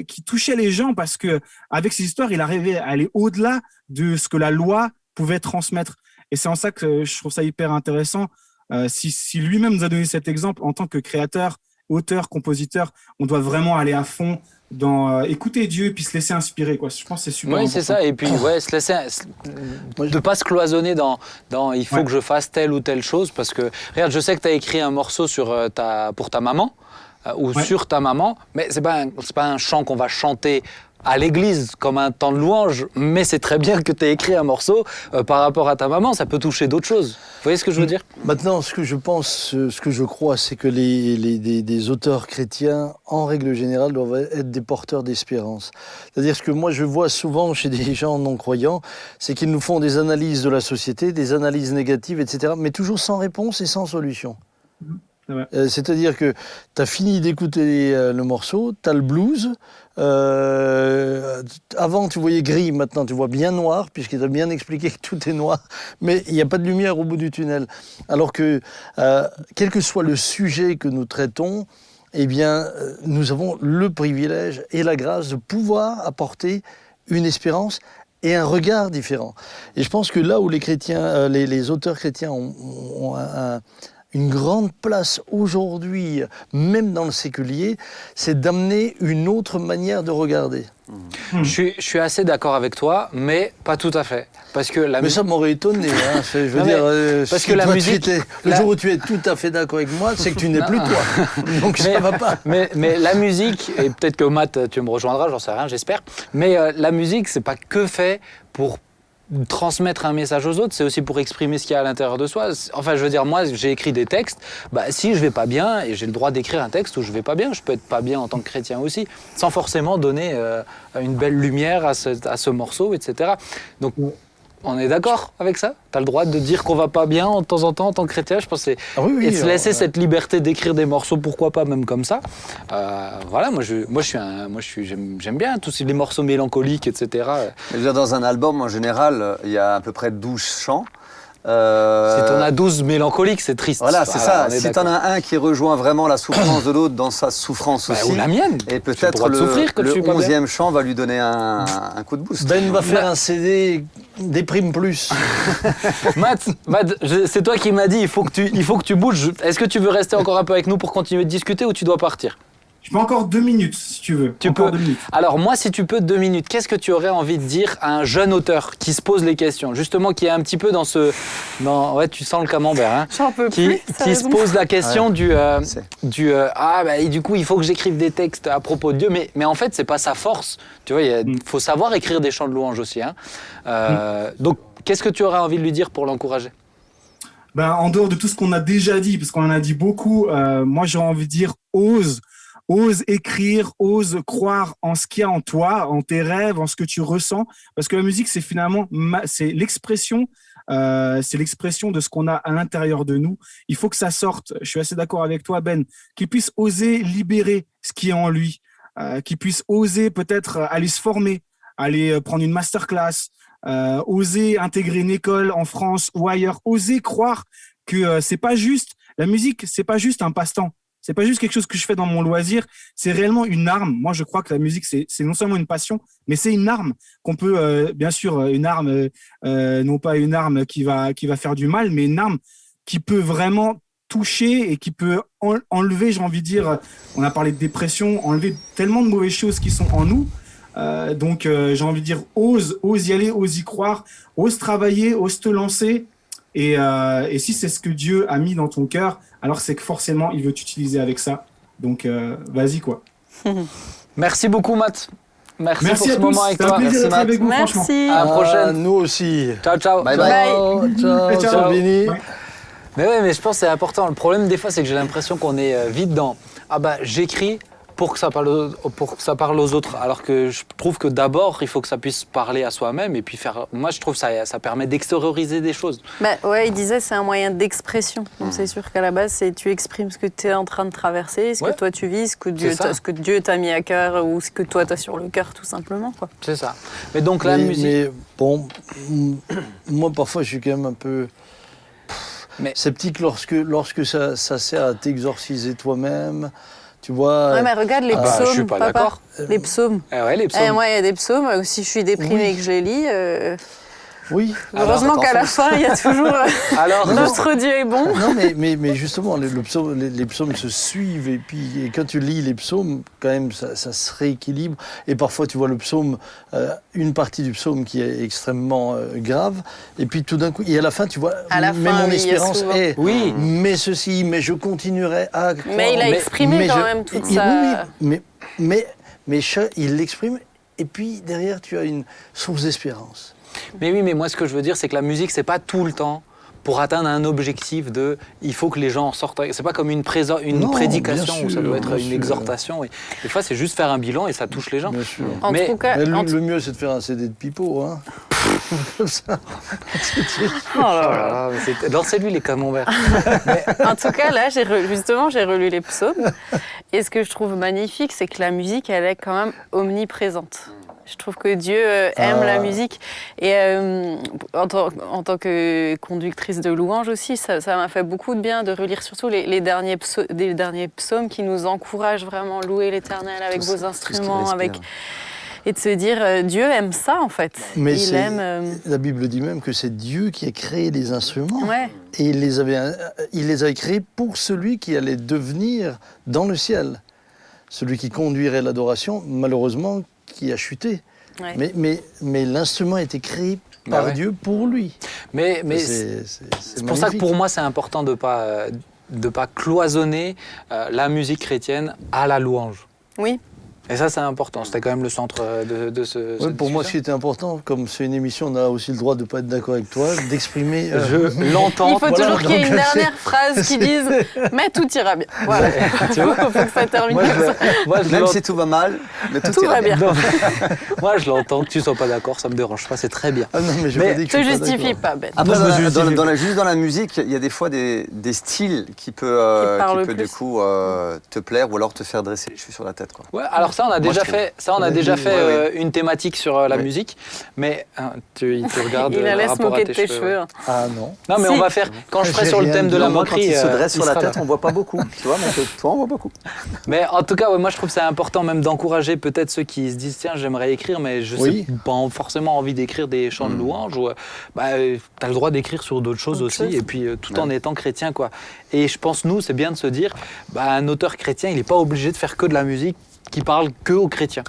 qui touchait les gens parce que avec ces histoires, il arrivait à aller au-delà de ce que la loi pouvait transmettre. Et c'est en ça que je trouve ça hyper intéressant. Si lui-même nous a donné cet exemple en tant que créateur, auteur, compositeur, on doit vraiment aller à fond dans écouter Dieu et puis se laisser inspirer, quoi. Je pense que c'est super important. Oui, c'est ça. Et puis, se laisser de pas se cloisonner dans il faut que je fasse telle ou telle chose, parce que regarde, je sais que tu as écrit un morceau pour ta maman. Ou sur ta maman, mais c'est pas un chant qu'on va chanter à l'église comme un temps de louange, mais c'est très bien que tu aies écrit un morceau par rapport à ta maman, ça peut toucher d'autres choses. Vous voyez ce que je veux dire? Maintenant, ce que je pense, ce que je crois, c'est que des auteurs chrétiens, en règle générale, doivent être des porteurs d'espérance. C'est-à-dire ce que moi je vois souvent chez des gens non-croyants, c'est qu'ils nous font des analyses de la société, des analyses négatives, etc., mais toujours sans réponse et sans solution. C'est-à-dire que tu as fini d'écouter le morceau, tu as le blues. Avant, tu voyais gris, maintenant tu vois bien noir, puisqu'il t'a bien expliqué que tout est noir, mais il n'y a pas de lumière au bout du tunnel. Alors que, quel que soit le sujet que nous traitons, eh bien, nous avons le privilège et la grâce de pouvoir apporter une espérance et un regard différent. Et je pense que là où les chrétiens, les auteurs chrétiens ont une grande place aujourd'hui, même dans le séculier, c'est d'amener une autre manière de regarder. Je suis assez d'accord avec toi, mais pas tout à fait. Parce que mais ça m'aurait étonné. Hein. Je veux non, dire, parce si que la musique... le jour où tu es tout à fait d'accord avec moi, c'est que tu n'es plus toi. Donc ça va pas. Mais la musique, et peut-être que Matt, tu me rejoindras, j'en sais rien, j'espère, mais la musique, c'est pas que fait pour transmettre un message aux autres, c'est aussi pour exprimer ce qu'il y a à l'intérieur de soi. Enfin, je veux dire, moi, j'ai écrit des textes, si je vais pas bien, et j'ai le droit d'écrire un texte où je vais pas bien, je peux être pas bien en tant que chrétien aussi, sans forcément donner une belle lumière à ce morceau, etc. Donc, on est d'accord avec ça? T'as le droit de dire qu'on va pas bien de temps en temps en tant que chrétien, je pense que c'est... et se laisser cette liberté d'écrire des morceaux, pourquoi pas même comme ça. Voilà, j'aime bien tous les morceaux mélancoliques, etc. Mais dans un album, en général, il y a à peu près 12 chants. Si t'en as 12 mélancoliques, c'est triste. Voilà, c'est ça. Si t'en as un qui rejoint vraiment la souffrance de l'autre dans sa souffrance aussi. Ou la mienne. Et peut-être le 11e chant va lui donner un coup de boost. Ben va faire un CD Déprime Plus. Matt, c'est toi qui m'as dit il faut que tu bouges. Est-ce que tu veux rester encore un peu avec nous pour continuer de discuter ou tu dois partir? Je peux encore 2 minutes, si tu veux. Tu peux. 2 minutes. Alors moi, si tu peux, 2 minutes, qu'est-ce que tu aurais envie de dire à un jeune auteur qui se pose les questions, justement, qui est un petit peu ouais, tu sens le camembert, hein. J'en peux plus, qui se pose la question du du coup, il faut que j'écrive des textes à propos de Dieu, mais en fait, c'est pas sa force. Tu vois, il faut savoir écrire des chants de louange aussi, hein. Donc, qu'est-ce que tu aurais envie de lui dire pour l'encourager? En dehors de tout ce qu'on a déjà dit, parce qu'on en a dit beaucoup, moi, j'ai envie de dire ose écrire, ose croire en ce qu'il y a en toi, en tes rêves, en ce que tu ressens. Parce que la musique, c'est finalement c'est l'expression de ce qu'on a à l'intérieur de nous. Il faut que ça sorte. Je suis assez d'accord avec toi, Ben, qu'il puisse oser libérer ce qui est en lui, qu'il puisse oser peut-être aller se former, aller prendre une masterclass, oser intégrer une école en France ou ailleurs, oser croire que c'est pas juste, la musique, c'est pas juste un passe-temps. C'est pas juste quelque chose que je fais dans mon loisir, c'est réellement une arme. Moi, je crois que la musique, c'est non seulement une passion, mais c'est une arme qu'on peut, bien sûr, une arme, non pas une arme qui va faire du mal, mais une arme qui peut vraiment toucher et qui peut enlever, j'ai envie de dire, on a parlé de dépression, enlever tellement de mauvaises choses qui sont en nous. Donc, j'ai envie de dire, ose y aller, ose y croire, ose travailler, ose te lancer. Et si c'est ce que Dieu a mis dans ton cœur, alors c'est que forcément, il veut t'utiliser avec ça. Donc, vas-y, quoi. Merci beaucoup, Matt. Merci pour ce à tous. moment avec toi. Merci, Matt. Avec vous, Merci. franchement. À la prochaine. Nous aussi. Ciao, ciao. Bye bye. Ciao, Benny. Mais je pense que c'est important. Le problème, des fois, c'est que j'ai l'impression qu'on est vite dans j'écris pour que ça parle aux autres. Alors que je trouve que d'abord, il faut que ça puisse parler à soi-même et puis faire. Moi, je trouve que ça permet d'extérioriser des choses. Ouais, il disait c'est un moyen d'expression. Donc c'est sûr qu'à la base, tu exprimes ce que tu es en train de traverser, ce que toi tu vis, ce que Dieu t'a mis à cœur ou ce que toi tu as sur le cœur, tout simplement, quoi. C'est ça. Mais donc la musique. Mais bon, moi parfois, je suis quand même un peu sceptique lorsque ça sert à t'exorciser toi-même. Tu vois. Ouais, mais regarde les psaumes. Je suis pas papa. d'accord. Les psaumes. Ouais, les psaumes. Moi, il y a des psaumes. Si je suis déprimée et que je les lis. Oui. Heureusement qu'à la fin, il y a toujours notre Dieu est bon. Non, mais justement, les psaumes se suivent et quand tu lis les psaumes, quand même, ça se rééquilibre. Et parfois, tu vois le psaume, une partie du psaume qui est extrêmement grave, et puis tout d'un coup, et à la fin, tu vois, mon espérance est, mais ceci, mais je continuerai à croire. Mais il a exprimé quand même toute ça. Oui, mais il l'exprime, et puis derrière, tu as une source d'espérance. Mais oui, mais moi, ce que je veux dire, c'est que la musique, c'est pas tout le temps pour atteindre un objectif de il faut que les gens en sortent. C'est pas comme une prédication où ça doit être une exhortation. Et des fois, c'est juste faire un bilan et ça touche les gens. Bien sûr. En tout cas, le mieux, c'est de faire un CD de pipeau. Hein. comme ça. Oh là Oh là. là là, mais lancez-lui les camemberts. En tout cas, là, j'ai relu les psaumes. Et ce que je trouve magnifique, c'est que la musique, elle est quand même omniprésente. Je trouve que Dieu aime la musique. Et en tant que conductrice de louange aussi, ça m'a fait beaucoup de bien de relire surtout les derniers psaumes qui nous encouragent vraiment à louer l'Éternel avec vos instruments, et de se dire Dieu aime ça en fait. Mais Il aime. la Bible dit même que c'est Dieu qui a créé les instruments. Ouais. Et il les avait créés pour celui qui allait devenir dans le ciel. Celui qui conduirait l'adoration, malheureusement, qui a chuté. Ouais. Mais l'instrument a été créé par Dieu pour lui. Mais C'est pour ça que magnifique. pour moi, c'est important de pas cloisonner la musique chrétienne à la louange. Oui. Et ça, c'est important. C'était quand même le centre de ce. Ouais, cette pour moi, ce qui discussion. était important, comme c'est une émission, on a aussi le droit de ne pas être d'accord avec toi, d'exprimer. Je l'entends. Il faut Voilà, toujours qu'il y ait donc, une dernière phrase qui dise mais tout ira bien. Voilà. Tu vois, Il faut que ça termine moi, comme ça. je Même l'entends. si tout va mal, mais tout Tout ira va bien. Non, moi, je l'entends. Que tu sois pas d'accord, ça me dérange pas. C'est très bien. Ah non, mais je Mais pas dit que Te je suis pas justifie d'accord. pas, Ben. Après, Moi, je me justifie. juste dans la musique, il y a des fois des styles qui peut parlent du plus. coup te plaire ou alors te faire dresser les cheveux sur la tête, quoi. Ouais, alors ça, on a déjà je trouve. fait. Ça, on a déjà fait une thématique sur la Oui. musique. Mais il te regarde. Il allait se rapport à moquer de tes cheveux. ouais. Ah non. Non, mais Si. on va faire. Quand je ferai J'ai sur le rien thème de dit. la Moi, quand moquerie. il se dresse il sur la sera là. tête, on voit pas beaucoup. Tu vois, mais toi, on voit beaucoup. Mais en tout cas, ouais, moi je trouve que c'est important même d'encourager peut-être ceux qui se disent tiens, j'aimerais écrire, mais je Oui. n'ai pas forcément envie d'écrire des chants de louange. Ou, tu as le droit d'écrire sur d'autres choses Autre aussi, chose. et puis tout en étant chrétien. Quoi. Et je pense, nous, c'est bien de se dire un auteur chrétien, il n'est pas obligé de faire que de la musique qui parle que aux chrétiens.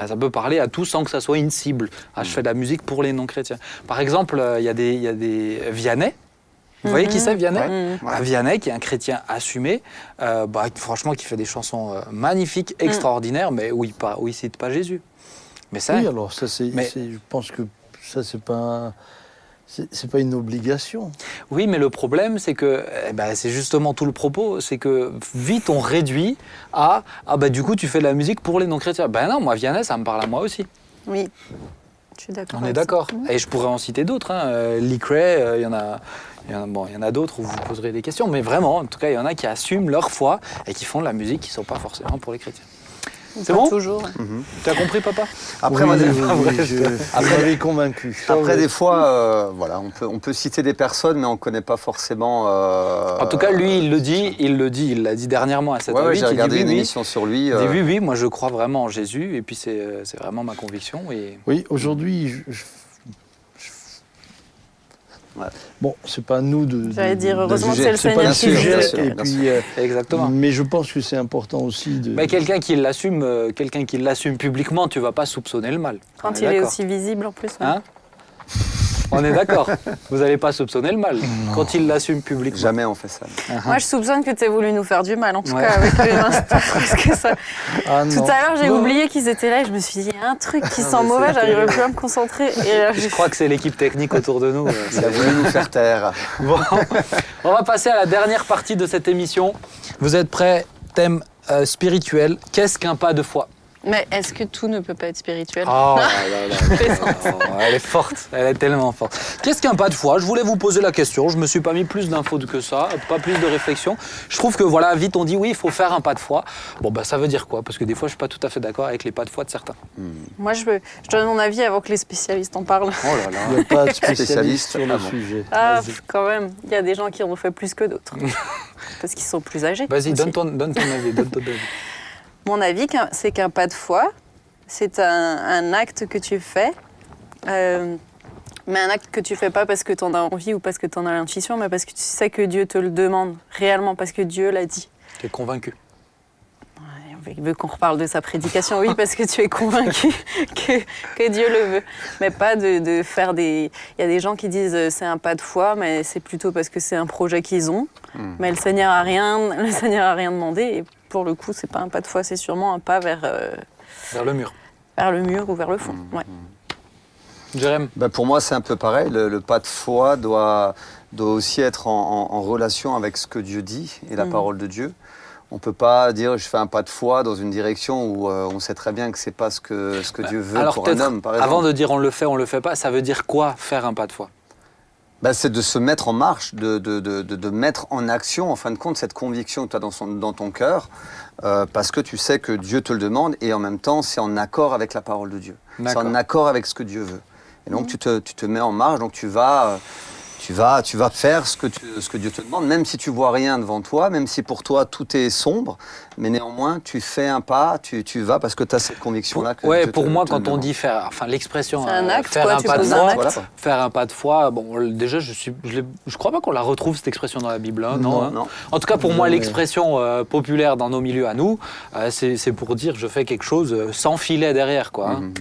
Ça peut parler à tous sans que ça soit une cible. Je fais de la musique pour les non-chrétiens. Par exemple, il y a des Vianney. Vous voyez qui c'est, Vianney? Vianney, qui est un chrétien assumé, franchement, qui fait des chansons magnifiques, extraordinaires, mais où il cite pas Jésus. Mais ça, Oui, alors ça, Mais- je pense que ça, c'est pas une obligation. oui, mais le problème, c'est que c'est justement tout le propos, c'est que vite on réduit à du coup tu fais de la musique pour les non-chrétiens. Ben non, moi Vianney, ça me parle à moi aussi. Oui. Je suis d'accord. On est avec ça. d'accord. Et je pourrais en citer d'autres. Lee Cray, il y en a d'autres où vous poserez des questions, mais vraiment, en tout cas, il y en a qui assument leur foi et qui font de la musique qui ne sont pas forcément pour les chrétiens. C'est Pas bon? Toujours. Tu as compris, papa? Après, Oui, moi, oui, vrai, oui, vous m'avez convaincu. Après, des fois, on peut citer des personnes, mais on ne connaît pas forcément. En tout cas, lui, il l'a dit dernièrement à cette Ouais, j'ai il regardé dit une oui, émission sur lui. Il dit oui, moi je crois vraiment en Jésus, et puis c'est vraiment ma conviction. Et... Oui, aujourd'hui, Ouais. bon, c'est pas à nous de. J'allais dire, de heureusement que juger. c'est le c'est pas Seigneur le qui bien sujet. sûr, juge. Et bien puis, Exactement. mais je pense que c'est important aussi de. Mais quelqu'un qui l'assume publiquement, tu vas pas soupçonner le mal. On Quand est il est d'accord. aussi visible en plus. ouais. Hein? On est d'accord. Vous n'allez pas soupçonner le mal quand il l'assume publiquement. Jamais on fait ça. Moi, je soupçonne que tu aies voulu nous faire du mal, en tout Ouais. cas avec le Insta. Parce que ça... Ah Tout non. à l'heure, j'ai Non. oublié qu'ils étaient là et je me suis dit, il y a un truc qui sent mauvais, j'arriverai plus à me concentrer. Et là, Je crois que c'est l'équipe technique autour de nous. Il a voulu nous faire taire. Bon, on va passer à la dernière partie de cette émission. Vous êtes prêts? Thème spirituel. Qu'est-ce qu'un pas de foi? Mais est-ce que tout ne peut pas être spirituel? Oh là là là. Elle est forte, elle est tellement forte. Qu'est-ce qu'un pas de foi? Je voulais vous poser la question. Je me suis pas mis plus d'infos que ça, pas plus de réflexion. Je trouve que voilà, vite on dit oui, il faut faire un pas de foi. Bon ça veut dire quoi? Parce que des fois je suis pas tout à fait d'accord avec les pas de foi de certains. Moi, je donne mon avis avant que les spécialistes en parlent. Oh là là. Il n'y a pas de spécialiste Spécialiste, sur le ah bon. sujet. Ah, Vas-y. quand même, il y a des gens qui en ont fait plus que d'autres. Parce qu'ils sont plus âgés. Vas-y, aussi. donne ton avis. Donne ton avis. Mon avis, c'est qu'un pas de foi, c'est un acte que tu fais, mais un acte que tu fais pas parce que tu en as envie ou parce que tu en as l'intuition, mais parce que tu sais que Dieu te le demande réellement, parce que Dieu l'a dit. Tu es convaincu? Il veut qu'on reparle de sa prédication, oui, parce que tu es convaincu que Dieu le veut. Mais pas de faire des... Il y a des gens qui disent c'est un pas de foi, mais c'est plutôt parce que c'est un projet qu'ils ont. Mais le Seigneur a rien demandé. Et pour le coup, c'est pas un pas de foi, c'est sûrement un pas vers Vers le mur. le mur ou vers le fond. Ouais. Jérém? Ben, pour moi, c'est un peu pareil. Le pas de foi doit aussi être en relation avec ce que Dieu dit et la parole de Dieu. On ne peut pas dire je fais un pas de foi dans une direction où on sait très bien que ce n'est pas ce que Dieu veut Alors pour un homme, par exemple. avant de dire on le fait pas, ça veut dire quoi faire un pas de foi? C'est de se mettre en marche, de mettre en action, en fin de compte, cette conviction que tu as dans ton cœur, parce que tu sais que Dieu te le demande et en même temps, c'est en accord avec la parole de Dieu. C'est en accord avec ce que Dieu veut. Et donc, tu te mets en marche, donc tu vas faire ce que Dieu te demande, même si tu vois rien devant toi, même si pour toi tout est sombre, mais néanmoins tu fais un pas, tu vas parce que tu as cette conviction-là. Ouais, pour moi, quand on dit faire, enfin l'expression C'est un acte, faire quoi, un tu pas de poses foi, un acte. Voilà. faire un pas de foi, bon, déjà je crois pas qu'on la retrouve cette expression dans la Bible, hein, non, hein. Non. En tout cas, pour moi, mais- l'expression populaire dans nos milieux à nous, c'est pour dire je fais quelque chose sans filet derrière, quoi. Hein.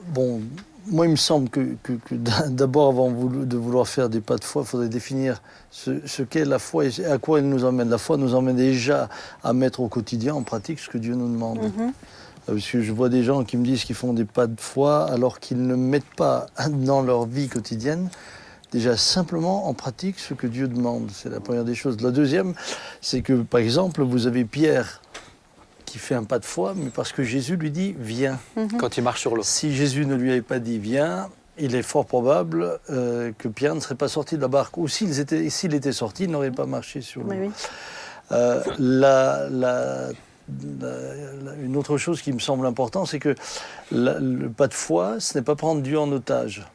Bon, moi, il me semble que d'abord, avant de vouloir faire des pas de foi, il faudrait définir ce qu'est la foi et à quoi elle nous emmène. La foi nous emmène déjà à mettre au quotidien, en pratique, ce que Dieu nous demande. Parce que je vois des gens qui me disent qu'ils font des pas de foi alors qu'ils ne mettent pas dans leur vie quotidienne déjà simplement en pratique ce que Dieu demande. C'est la première des choses. La deuxième, c'est que, par exemple, vous avez Pierre qui fait un pas de foi, mais parce que Jésus lui dit « viens ». Quand il marche sur l'eau. Si Jésus ne lui avait pas dit « viens », il est fort probable que Pierre ne serait pas sorti de la barque. Ou s'il était sorti, il n'aurait pas marché sur l'eau. Oui. Une autre chose qui me semble importante, c'est que le pas de foi, ce n'est pas prendre Dieu en otage.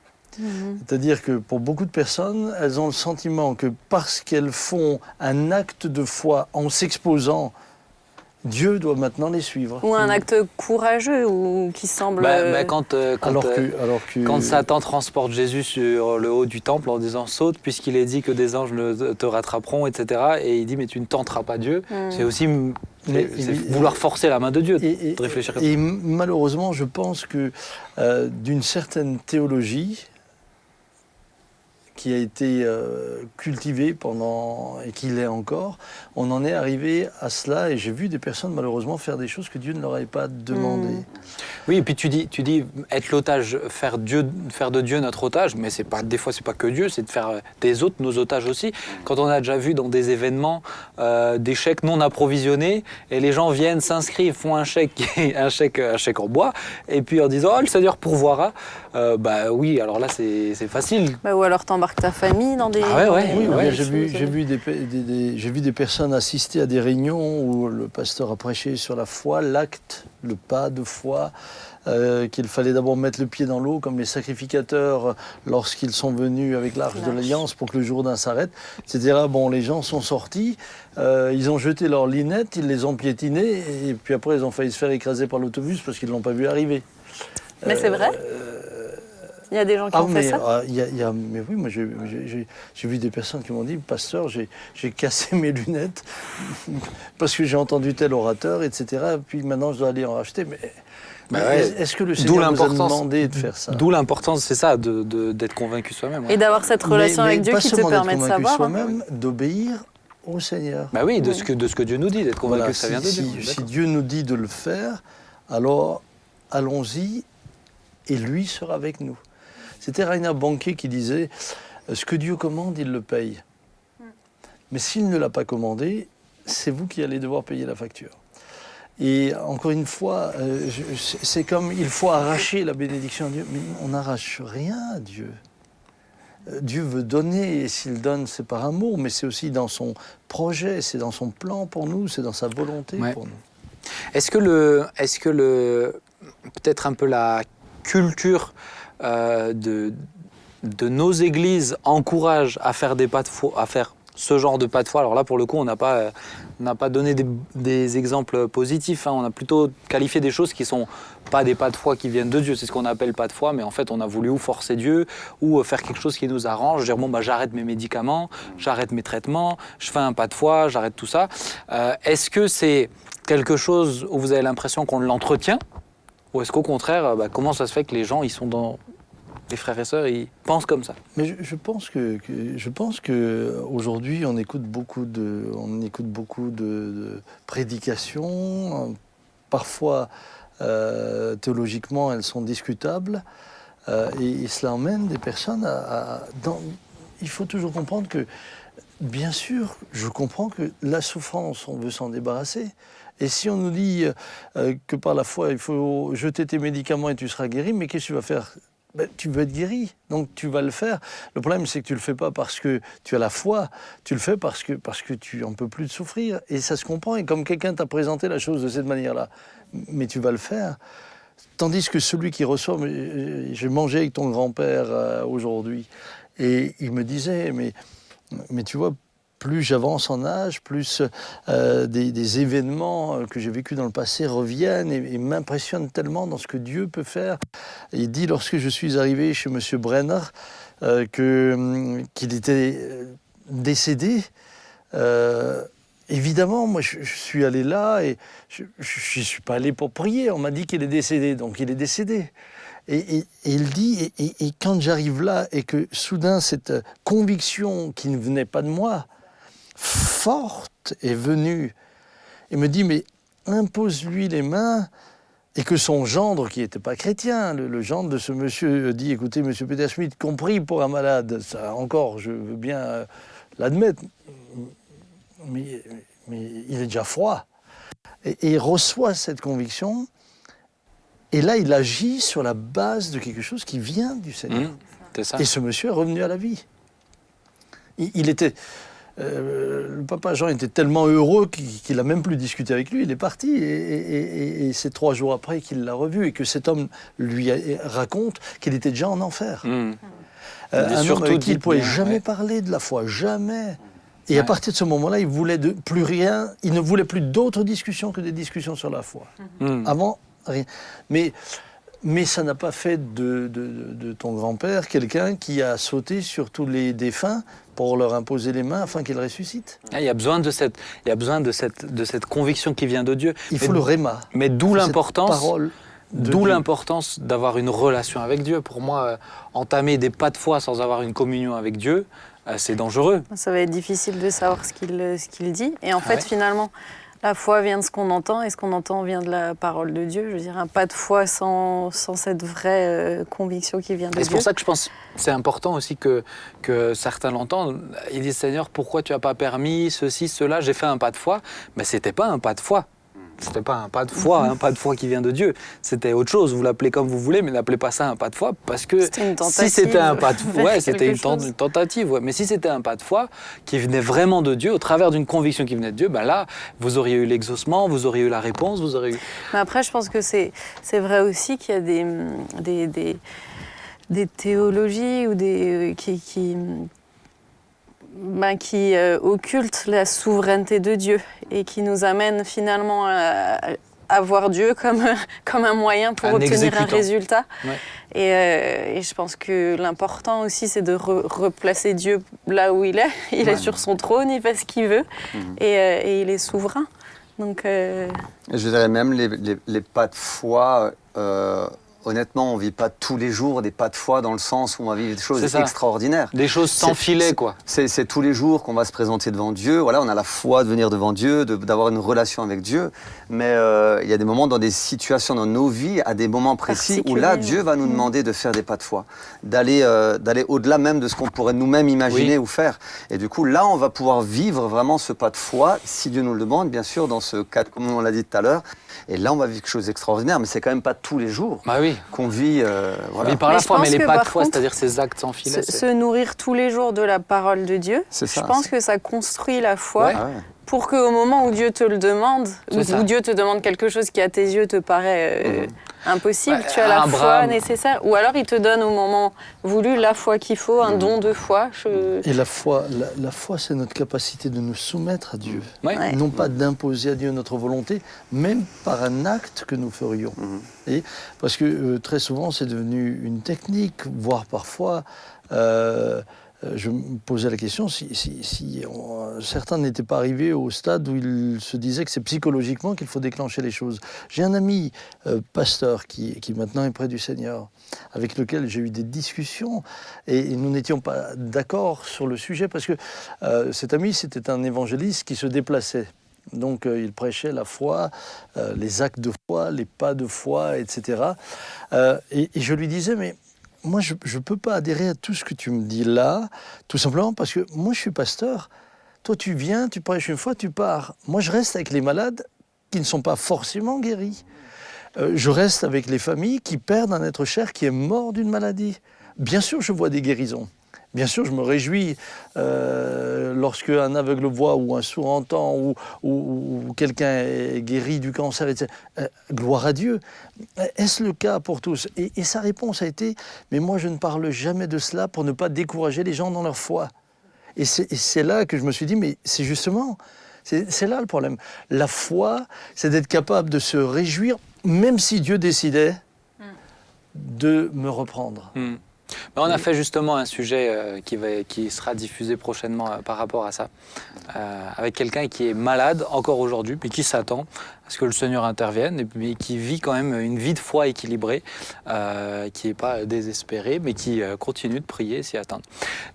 C'est-à-dire que pour beaucoup de personnes, elles ont le sentiment que parce qu'elles font un acte de foi en s'exposant, Dieu doit maintenant les suivre. Ou un acte courageux ou qui semble... Quand Satan transporte Jésus sur le haut du temple en disant saute puisqu'il est dit que des anges te rattraperont, etc. Et il dit mais tu ne tenteras pas Dieu. C'est aussi vouloir forcer la main de Dieu, de réfléchir comme ça. Et malheureusement, je pense que d'une certaine théologie qui a été cultivée pendant, et qui l'est encore, on en est arrivé à cela, et j'ai vu des personnes malheureusement faire des choses que Dieu ne leur avait pas demandé. Oui, et puis tu dis être l'otage, faire de Dieu notre otage, mais des fois c'est pas que Dieu, c'est de faire des autres nos otages aussi. Quand on a déjà vu dans des événements des chèques non approvisionnés, et les gens viennent, s'inscrivent, font un chèque en bois, et puis en disant oh le Seigneur pourvoira, oui, alors là c'est facile. Ou alors t'embarques ta famille dans des... J'ai vu des personnes assister à des réunions où le pasteur a prêché sur la foi, l'acte, le pas de foi, qu'il fallait d'abord mettre le pied dans l'eau, comme les sacrificateurs lorsqu'ils sont venus avec l'arche de l'Alliance pour que le Jourdain s'arrête, etc. Bon, les gens sont sortis, ils ont jeté leurs linettes, ils les ont piétinées, et puis après ils ont failli se faire écraser par l'autobus parce qu'ils ne l'ont pas vu arriver. Mais c'est vrai. Il y a des gens qui ont fait ça. Mais oui, moi j'ai vu des personnes qui m'ont dit, pasteur, j'ai cassé mes lunettes parce que j'ai entendu tel orateur, etc. Puis maintenant je dois aller en racheter. Mais est-ce que le Seigneur nous a demandé de faire ça? D'où l'importance, c'est ça, d'être convaincu soi-même. Ouais. Et d'avoir cette relation avec Dieu qui te permet de savoir. Soi-même, d'obéir au Seigneur. Bah oui, de ce que Dieu nous dit, d'être convaincu que ça vient de Dieu. Si Dieu nous dit de le faire, alors allons-y et lui sera avec nous. C'était Reinhard Bonnke qui disait « Ce que Dieu commande, il le paye. Mais s'il ne l'a pas commandé, c'est vous qui allez devoir payer la facture. » Et encore une fois, c'est comme il faut arracher la bénédiction à Dieu. Mais on n'arrache rien à Dieu. Dieu veut donner, et s'il donne, c'est par amour, mais c'est aussi dans son projet, c'est dans son plan pour nous, c'est dans sa volonté pour nous. Est-ce que peut-être un peu la culture de nos églises encourage à faire des pas de foi, à faire ce genre de pas de foi? Alors là, pour le coup, on n'a pas donné des exemples positifs. Hein. On a plutôt qualifié des choses qui sont pas des pas de foi qui viennent de Dieu. C'est ce qu'on appelle pas de foi, mais en fait, on a voulu ou forcer Dieu ou faire quelque chose qui nous arrange. Dire j'arrête mes médicaments, j'arrête mes traitements, je fais un pas de foi, j'arrête tout ça. Est-ce que c'est quelque chose où vous avez l'impression qu'on l'entretient? Ou est-ce qu'au contraire, comment ça se fait que les gens, les frères et sœurs, ils pensent comme ça? Mais je pense que aujourd'hui, on écoute beaucoup de prédications. Parfois, théologiquement, elles sont discutables. Et cela emmène des personnes il faut toujours comprendre que bien sûr, je comprends que la souffrance, on veut s'en débarrasser. Et si on nous dit que par la foi, il faut jeter tes médicaments et tu seras guéri, mais qu'est-ce que tu vas faire? Tu veux être guéri, donc tu vas le faire. Le problème, c'est que tu ne le fais pas parce que tu as la foi, tu le fais parce que tu n'en peux plus de souffrir. Et ça se comprend, et comme quelqu'un t'a présenté la chose de cette manière-là, mais tu vas le faire. Tandis que celui qui reçoit, j'ai mangé avec ton grand-père aujourd'hui, et il me disait, mais tu vois, plus j'avance en âge, plus des événements que j'ai vécus dans le passé reviennent et m'impressionnent tellement dans ce que Dieu peut faire. Et il dit, lorsque je suis arrivé chez M. Brenner, qu'il était décédé, évidemment, moi, je suis allé là et je ne suis pas allé pour prier. On m'a dit qu'il est décédé, donc il est décédé. Et il dit, et quand j'arrive là et que soudain cette conviction qui ne venait pas de moi, forte, est venue, et me dit, mais impose-lui les mains, et que son gendre, qui n'était pas chrétien, le gendre de ce monsieur, dit, écoutez, monsieur Peter Schmidt, compris pour un malade, ça encore, je veux bien l'admettre, mais il est déjà froid. Et il reçoit cette conviction, et là, il agit sur la base de quelque chose qui vient du Seigneur. C'est ça. Et ce monsieur est revenu à la vie. Il était... le papa Jean était tellement heureux qu'il n'a même plus discuté avec lui. Il est parti, et c'est 3 jours après qu'il l'a revu, et que cet homme lui raconte qu'il était déjà en enfer. Un homme avec qui il ne pouvait jamais parler de la foi, jamais. Et à partir de ce moment-là, il voulait plus rien, il ne voulait plus d'autres discussions que des discussions sur la foi. Avant, rien. Mais ça n'a pas fait de ton grand-père quelqu'un qui a sauté sur tous les défunts pour leur imposer les mains afin qu'ils ressuscitent. Il y a besoin de cette conviction qui vient de Dieu. Il faut le réma. Mais d'où l'importance l'importance d'avoir une relation avec Dieu. Pour moi, entamer des pas de foi sans avoir une communion avec Dieu, c'est dangereux. Ça va être difficile de savoir ce qu'il dit. Et en fait, finalement, la foi vient de ce qu'on entend, et ce qu'on entend vient de la parole de Dieu. Je veux dire, un pas de foi sans cette vraie conviction qui vient de Dieu. C'est pour ça que je pense que c'est important aussi que certains l'entendent. Ils disent, Seigneur, pourquoi tu n'as pas permis ceci, cela? J'ai fait un pas de foi. Mais ce n'était pas un pas de foi. C'était pas un pas de foi, un pas de foi qui vient de Dieu. C'était autre chose. Vous l'appelez comme vous voulez, mais n'appelez pas ça un pas de foi, parce que si c'était un pas de foi, c'était une tentative. Ouais. Mais si c'était un pas de foi qui venait vraiment de Dieu, au travers d'une conviction qui venait de Dieu, ben là, vous auriez eu l'exaucement, vous auriez eu la réponse, vous auriez eu. Mais après, je pense que c'est vrai aussi qu'il y a des théologies ou qui occultent la souveraineté de Dieu et qui nous amènent finalement à voir Dieu comme un moyen pour obtenir un résultat. Ouais. Et je pense que l'important aussi, c'est de replacer Dieu là où il est. Il est sur son trône, il fait ce qu'il veut, et il est souverain. Donc, je dirais même les pas de foi... honnêtement, on ne vit pas tous les jours des pas de foi dans le sens où on va vivre des choses extraordinaires. Des choses sans filet, quoi. C'est tous les jours qu'on va se présenter devant Dieu. Voilà, on a la foi de venir devant Dieu, d'avoir une relation avec Dieu. Mais il y a des moments dans des situations dans nos vies, à des moments précis, où là, Dieu va nous demander de faire des pas de foi, d'aller au-delà même de ce qu'on pourrait nous-mêmes imaginer ou faire. Et du coup, là, on va pouvoir vivre vraiment ce pas de foi, si Dieu nous le demande, bien sûr, dans ce cadre, comme on l'a dit tout à l'heure. Et là, on va vivre quelque chose d'extraordinaire, mais c'est quand même pas tous les jours qu'on vit. Voilà. On vit par la foi, mais les pas de foi, c'est-à-dire ces actes sans filet. Se nourrir tous les jours de la parole de Dieu, je pense que ça construit la foi. Pour qu'au moment où Dieu te le demande, où Dieu te demande quelque chose qui à tes yeux te paraît impossible, tu as la foi nécessaire. Ou alors il te donne au moment voulu la foi qu'il faut, un don de foi. Et la foi, c'est notre capacité de nous soumettre à Dieu. Non pas d'imposer à Dieu notre volonté, même par un acte que nous ferions. Et parce que très souvent c'est devenu une technique, voire parfois... je me posais la question si certains n'étaient pas arrivés au stade où ils se disaient que c'est psychologiquement qu'il faut déclencher les choses. J'ai un ami pasteur qui maintenant est près du Seigneur, avec lequel j'ai eu des discussions et nous n'étions pas d'accord sur le sujet parce que cet ami, c'était un évangéliste qui se déplaçait. Donc il prêchait la foi, les actes de foi, les pas de foi, etc. Et je lui disais, mais moi, je ne peux pas adhérer à tout ce que tu me dis là, tout simplement parce que moi, je suis pasteur Toi, tu viens, tu prêches une fois, tu pars. Moi, je reste avec les malades qui ne sont pas forcément guéris. Je reste avec les familles qui perdent un être cher qui est mort d'une maladie. Bien sûr, je vois des guérisons. Bien sûr, je me réjouis lorsque un aveugle voit ou un sourd entend ou quelqu'un est guéri du cancer, etc. Gloire à Dieu. Est-ce le cas pour tous ? Et sa réponse a été « Mais moi, je ne parle jamais de cela pour ne pas décourager les gens dans leur foi. » Et c'est là que je me suis dit « Mais c'est justement, c'est là le problème. La foi, c'est d'être capable de se réjouir, même si Dieu décidait de me reprendre. » Mais on a fait justement un sujet qui sera diffusé prochainement par rapport à ça, avec quelqu'un qui est malade encore aujourd'hui, puis qui s'attend à ce que le Seigneur intervienne, mais qui vit quand même une vie de foi équilibrée, qui n'est pas désespéré, mais qui continue de prier, s'y attendre.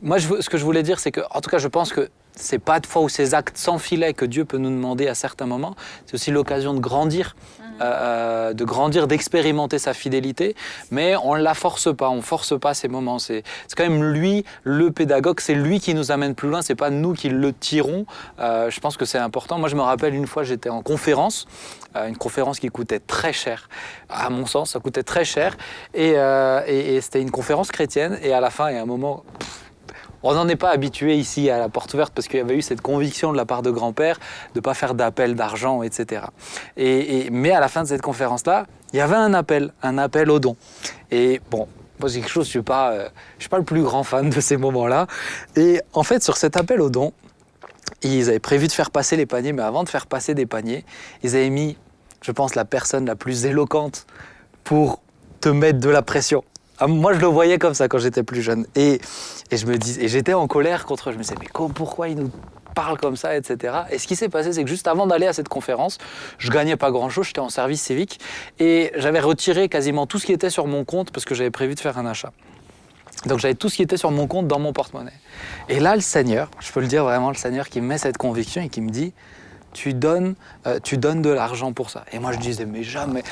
Moi, ce que je voulais dire, c'est que, en tout cas, je pense que ces pas de foi ou ces actes sans filet que Dieu peut nous demander à certains moments, c'est aussi l'occasion de grandir, d'expérimenter sa fidélité, mais on ne la force pas, on ne force pas ces moments. C'est quand même lui, le pédagogue, c'est lui qui nous amène plus loin, c'est pas nous qui le tirons. Je pense que c'est important. Moi, je me rappelle une fois, j'étais en conférence, une conférence qui coûtait très cher. À mon sens, ça coûtait très cher. Et c'était une conférence chrétienne, et à la fin, il y a un moment... On n'en est pas habitué ici à la porte ouverte parce qu'il y avait eu cette conviction de la part de grand-père de ne pas faire d'appel d'argent, etc. Mais à la fin de cette conférence-là, il y avait un appel au don. Et bon, moi c'est quelque chose, je suis pas le plus grand fan de ces moments-là. Et en fait, sur cet appel au don, ils avaient prévu de faire passer les paniers, mais avant de faire passer des paniers, ils avaient mis, je pense, la personne la plus éloquente pour te mettre de la pression. Moi, je le voyais comme ça quand j'étais plus jeune. Et j'étais en colère contre eux. Je me disais, mais pourquoi ils nous parlent comme ça, etc. Et ce qui s'est passé, c'est que juste avant d'aller à cette conférence, je gagnais pas grand-chose, j'étais en service civique. Et j'avais retiré quasiment tout ce qui était sur mon compte parce que j'avais prévu de faire un achat. Donc j'avais tout ce qui était sur mon compte dans mon porte-monnaie. Et là, le Seigneur, je peux le dire vraiment, le Seigneur qui me met cette conviction et qui me dit, tu donnes de l'argent pour ça. Et moi, je disais, mais jamais...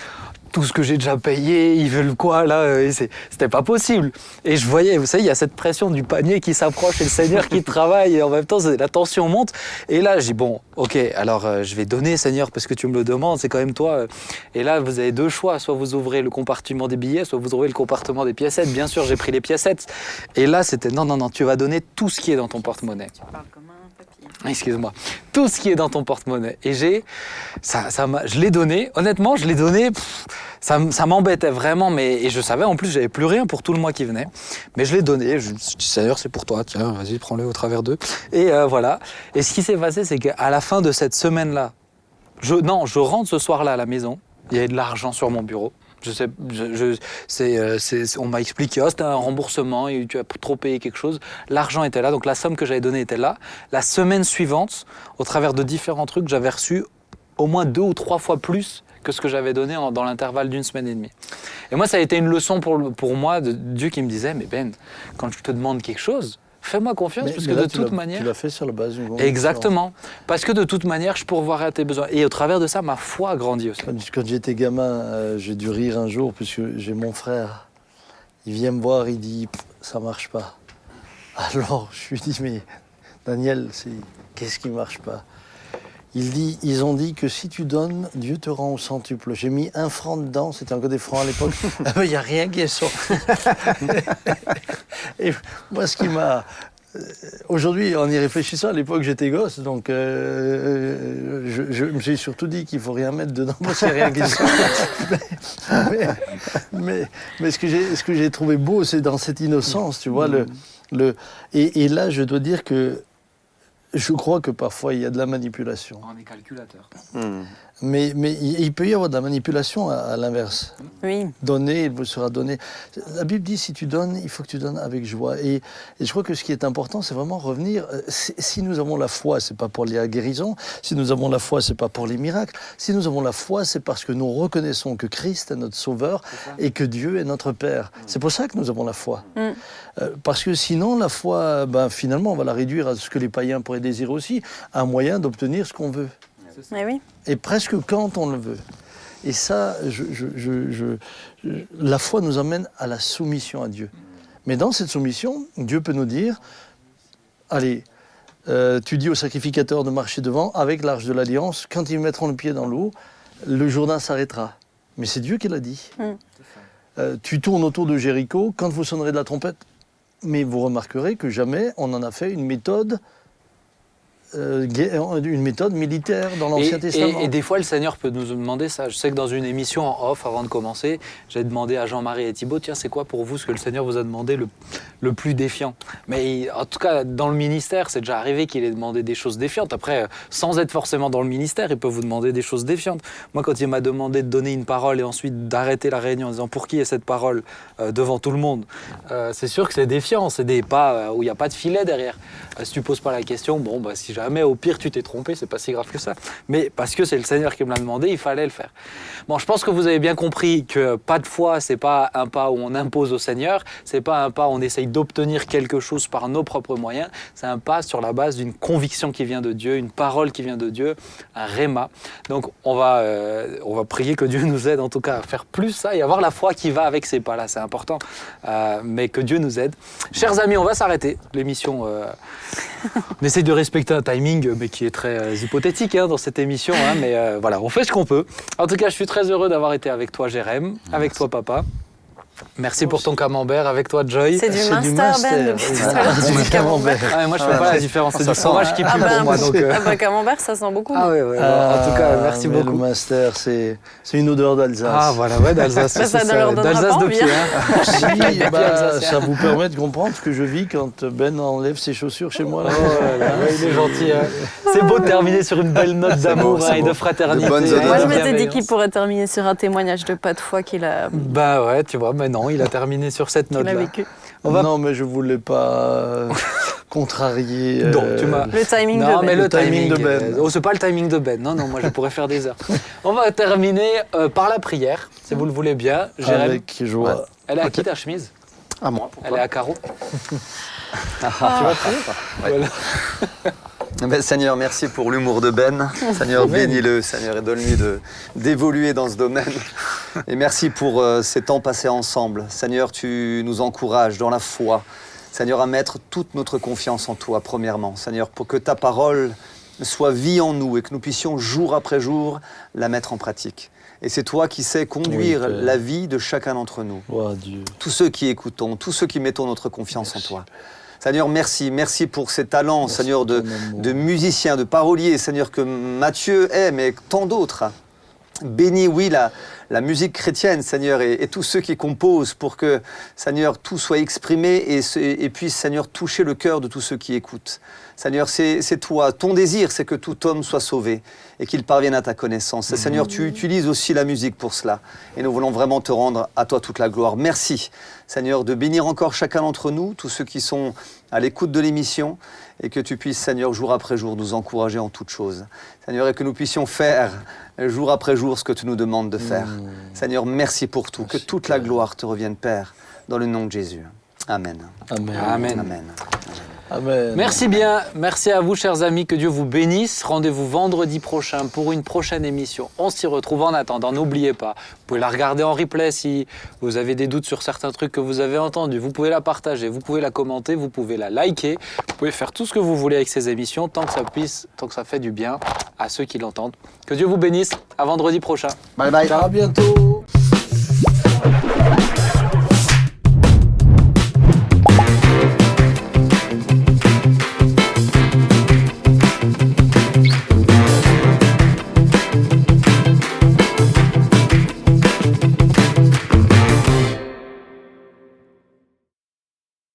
Tout ce que j'ai déjà payé, ils veulent quoi là ? C'était pas possible. Et je voyais, vous savez, il y a cette pression du panier qui s'approche et le Seigneur qui travaille et en même temps la tension monte. Et là, je dis bon, ok, alors je vais donner Seigneur parce que tu me le demandes, c'est quand même toi. Et là, vous avez deux choix, soit vous ouvrez le compartiment des billets, soit vous ouvrez le compartiment des piécettes. Bien sûr, j'ai pris les piécettes. Et là, c'était non, tu vas donner tout ce qui est dans ton porte-monnaie. Tu parles comme un papier. Excuse-moi, tout ce qui est dans ton porte-monnaie. Et je l'ai donné, honnêtement, je l'ai donné, ça m'embêtait vraiment, et je savais en plus, j'avais plus rien pour tout le mois qui venait. Mais je l'ai donné, je dis, Seigneur, c'est pour toi, tiens, vas-y, prends-le au travers d'eux. Et voilà. Et ce qui s'est passé, c'est qu'à la fin de cette semaine-là, je rentre ce soir-là à la maison, il y avait de l'argent sur mon bureau. On m'a expliqué, c'était un remboursement, et tu as trop payé quelque chose. L'argent était là, donc la somme que j'avais donnée était là. La semaine suivante, au travers de différents trucs, j'avais reçu au moins 2 ou 3 fois plus que ce que j'avais donné dans l'intervalle d'une semaine et demie. Et moi, ça a été une leçon pour moi de Dieu qui me disait, mais Ben, quand je te demande quelque chose, fais-moi confiance, parce que de toute manière... Tu l'as fait sur la base d'une conviction. Exactement. Parce que de toute manière, je pourvoirai à tes besoins. Et au travers de ça, ma foi grandit aussi. Quand j'étais gamin, j'ai dû rire un jour, puisque j'ai mon frère. Il vient me voir, il dit « ça marche pas ». Alors, je lui dis « mais Daniel, qu'est-ce qui marche pas ?» Ils ont dit que si tu donnes, Dieu te rend au centuple. J'ai mis 1 franc dedans, c'était encore des francs à l'époque. Il n'y a rien qui est sorti. Et moi, ce qui m'a... Aujourd'hui, en y réfléchissant, à l'époque, j'étais gosse, donc je me suis surtout dit qu'il ne faut rien mettre dedans parce qu'il n'y a rien qui sort. mais ce que j'ai trouvé beau, c'est dans cette innocence, tu vois. Et là, je dois dire que je crois que parfois, il y a de la manipulation. On est calculateur. Mais il peut y avoir de la manipulation à l'inverse. Oui. Donner, il vous sera donné. La Bible dit, si tu donnes, il faut que tu donnes avec joie. Et je crois que ce qui est important, c'est vraiment revenir. Si nous avons la foi, c'est pas pour les guérisons. Si nous avons la foi, c'est pas pour les miracles. Si nous avons la foi, c'est parce que nous reconnaissons que Christ est notre Sauveur et que Dieu est notre Père. C'est pour ça que nous avons la foi. Parce que sinon, la foi, finalement, on va la réduire à ce que les païens pourraient désirer aussi, un moyen d'obtenir ce qu'on veut. Mais oui. Et presque quand on le veut. Et ça, la foi nous amène à la soumission à Dieu. Mais dans cette soumission, Dieu peut nous dire, allez, tu dis aux sacrificateurs de marcher devant avec l'arche de l'Alliance. Quand ils mettront le pied dans l'eau, le Jourdain s'arrêtera. Mais c'est Dieu qui l'a dit. Tu tournes autour de Jéricho quand vous sonnerez de la trompette. Mais vous remarquerez que jamais on en a fait une méthode militaire dans l'Ancien Testament. Et des fois, le Seigneur peut nous demander ça. Je sais que dans une émission en off, avant de commencer, j'ai demandé à Jean-Marie et Thibaut, tiens, c'est quoi pour vous ce que le Seigneur vous a demandé le plus défiant? Mais en tout cas, dans le ministère, c'est déjà arrivé qu'il ait demandé des choses défiantes. Après, sans être forcément dans le ministère, il peut vous demander des choses défiantes. Moi, quand il m'a demandé de donner une parole et ensuite d'arrêter la réunion en disant pour qui est cette parole devant tout le monde, c'est sûr que c'est défiant. C'est des pas où il n'y a pas de filet derrière. Si tu poses pas la question, bon, bah, si jamais au pire tu t'es trompé, c'est pas si grave que ça. Mais parce que c'est le Seigneur qui me l'a demandé, il fallait le faire. Bon, je pense que vous avez bien compris que pas de foi, c'est pas un pas où on impose au Seigneur, c'est pas un pas où on essaye d'obtenir quelque chose par nos propres moyens, c'est un pas sur la base d'une conviction qui vient de Dieu, une parole qui vient de Dieu, un réma. Donc on va prier que Dieu nous aide en tout cas à faire plus ça et avoir la foi qui va avec ces pas-là, c'est important, mais que Dieu nous aide. Chers amis, on va s'arrêter. L'émission, on essaye de respecter un timing, mais qui est très hypothétique dans cette émission, mais voilà, on fait ce qu'on peut. En tout cas, je suis très heureux d'avoir été avec toi, Jérém, avec toi, papa. Merci pour ton camembert, avec toi, Joy. C'est du Munster, Ben, depuis tout à l'heure. C'est du camembert. Ah, moi, je ne fais pas la différence, c'est du fromage qui pue pour moi. Donc, Camembert, ça sent beaucoup. Ah ouais, en tout cas, merci mais beaucoup. Le Munster, c'est une odeur d'Alsace. Ah voilà, ouais, d'Alsace. Ça ne leur donnera d'Alsace pas de envie, pied. Si, ça vous permet de comprendre ce que je vis quand Ben enlève ses chaussures chez moi. Là. Il est gentil. C'est beau de terminer sur une belle note d'amour et de fraternité. De bonnes odeurs. Moi, je de m'étais dit bienveillance. qu'il pourrait terminer sur un témoignage de pas de foi qu'il a Bah ouais, tu vois, mais non, il a terminé sur cette note-là. vécu. Non, mais je voulais pas contrarier. Donc, tu m'as... Le timing Non, de mais Ben. le timing de Ben. Oh, c'est pas le timing de Ben. Non, moi, je pourrais faire des heures. On va terminer par la prière, si vous le voulez bien. Jérém, Avec joie. elle est à qui ta chemise? À moi, Elle est à carreaux. Tu vas prier? Ben, Seigneur, merci pour l'humour de Ben. Seigneur, bénis-le, Seigneur, et donne-lui d'évoluer dans ce domaine. Et merci pour ces temps passés ensemble. Seigneur, tu nous encourages dans la foi. Seigneur, à mettre toute notre confiance en toi, premièrement. Seigneur, pour que ta parole soit vie en nous et que nous puissions, jour après jour, la mettre en pratique. Et c'est toi qui sais conduire la vie de chacun d'entre nous. Oh, Dieu. Tous ceux qui écoutons, tous ceux qui mettons notre confiance en toi. Seigneur, merci pour ces talents, Merci Seigneur, pour ton amour. de musiciens, de paroliers, Seigneur, que Mathieu est, mais tant d'autres. Bénis, oui, la musique chrétienne, Seigneur, et tous ceux qui composent pour que, Seigneur, tout soit exprimé et puisse, Seigneur, toucher le cœur de tous ceux qui écoutent. Seigneur, c'est toi. Ton désir, c'est que tout homme soit sauvé et qu'il parvienne à ta connaissance. Et Seigneur, tu utilises aussi la musique pour cela. Et nous voulons vraiment te rendre à toi toute la gloire. Merci, Seigneur, de bénir encore chacun d'entre nous, tous ceux qui sont à l'écoute de l'émission, et que tu puisses, Seigneur, jour après jour, nous encourager en toutes choses. Seigneur, et que nous puissions faire jour après jour ce que tu nous demandes de faire. Seigneur, merci pour tout. Que toute la gloire te revienne, Père, dans le nom de Jésus. Amen. Amen. Amen. Amen. Amen. Merci bien, merci à vous chers amis, que Dieu vous bénisse. Rendez-vous vendredi prochain pour une prochaine émission. On s'y retrouve. En attendant, n'oubliez pas, vous pouvez la regarder en replay si vous avez des doutes sur certains trucs que vous avez entendus. Vous pouvez la partager, vous pouvez la commenter, vous pouvez la liker. Vous pouvez faire tout ce que vous voulez avec ces émissions tant que ça fait du bien à ceux qui l'entendent. Que Dieu vous bénisse. À vendredi prochain. Bye bye. À bientôt.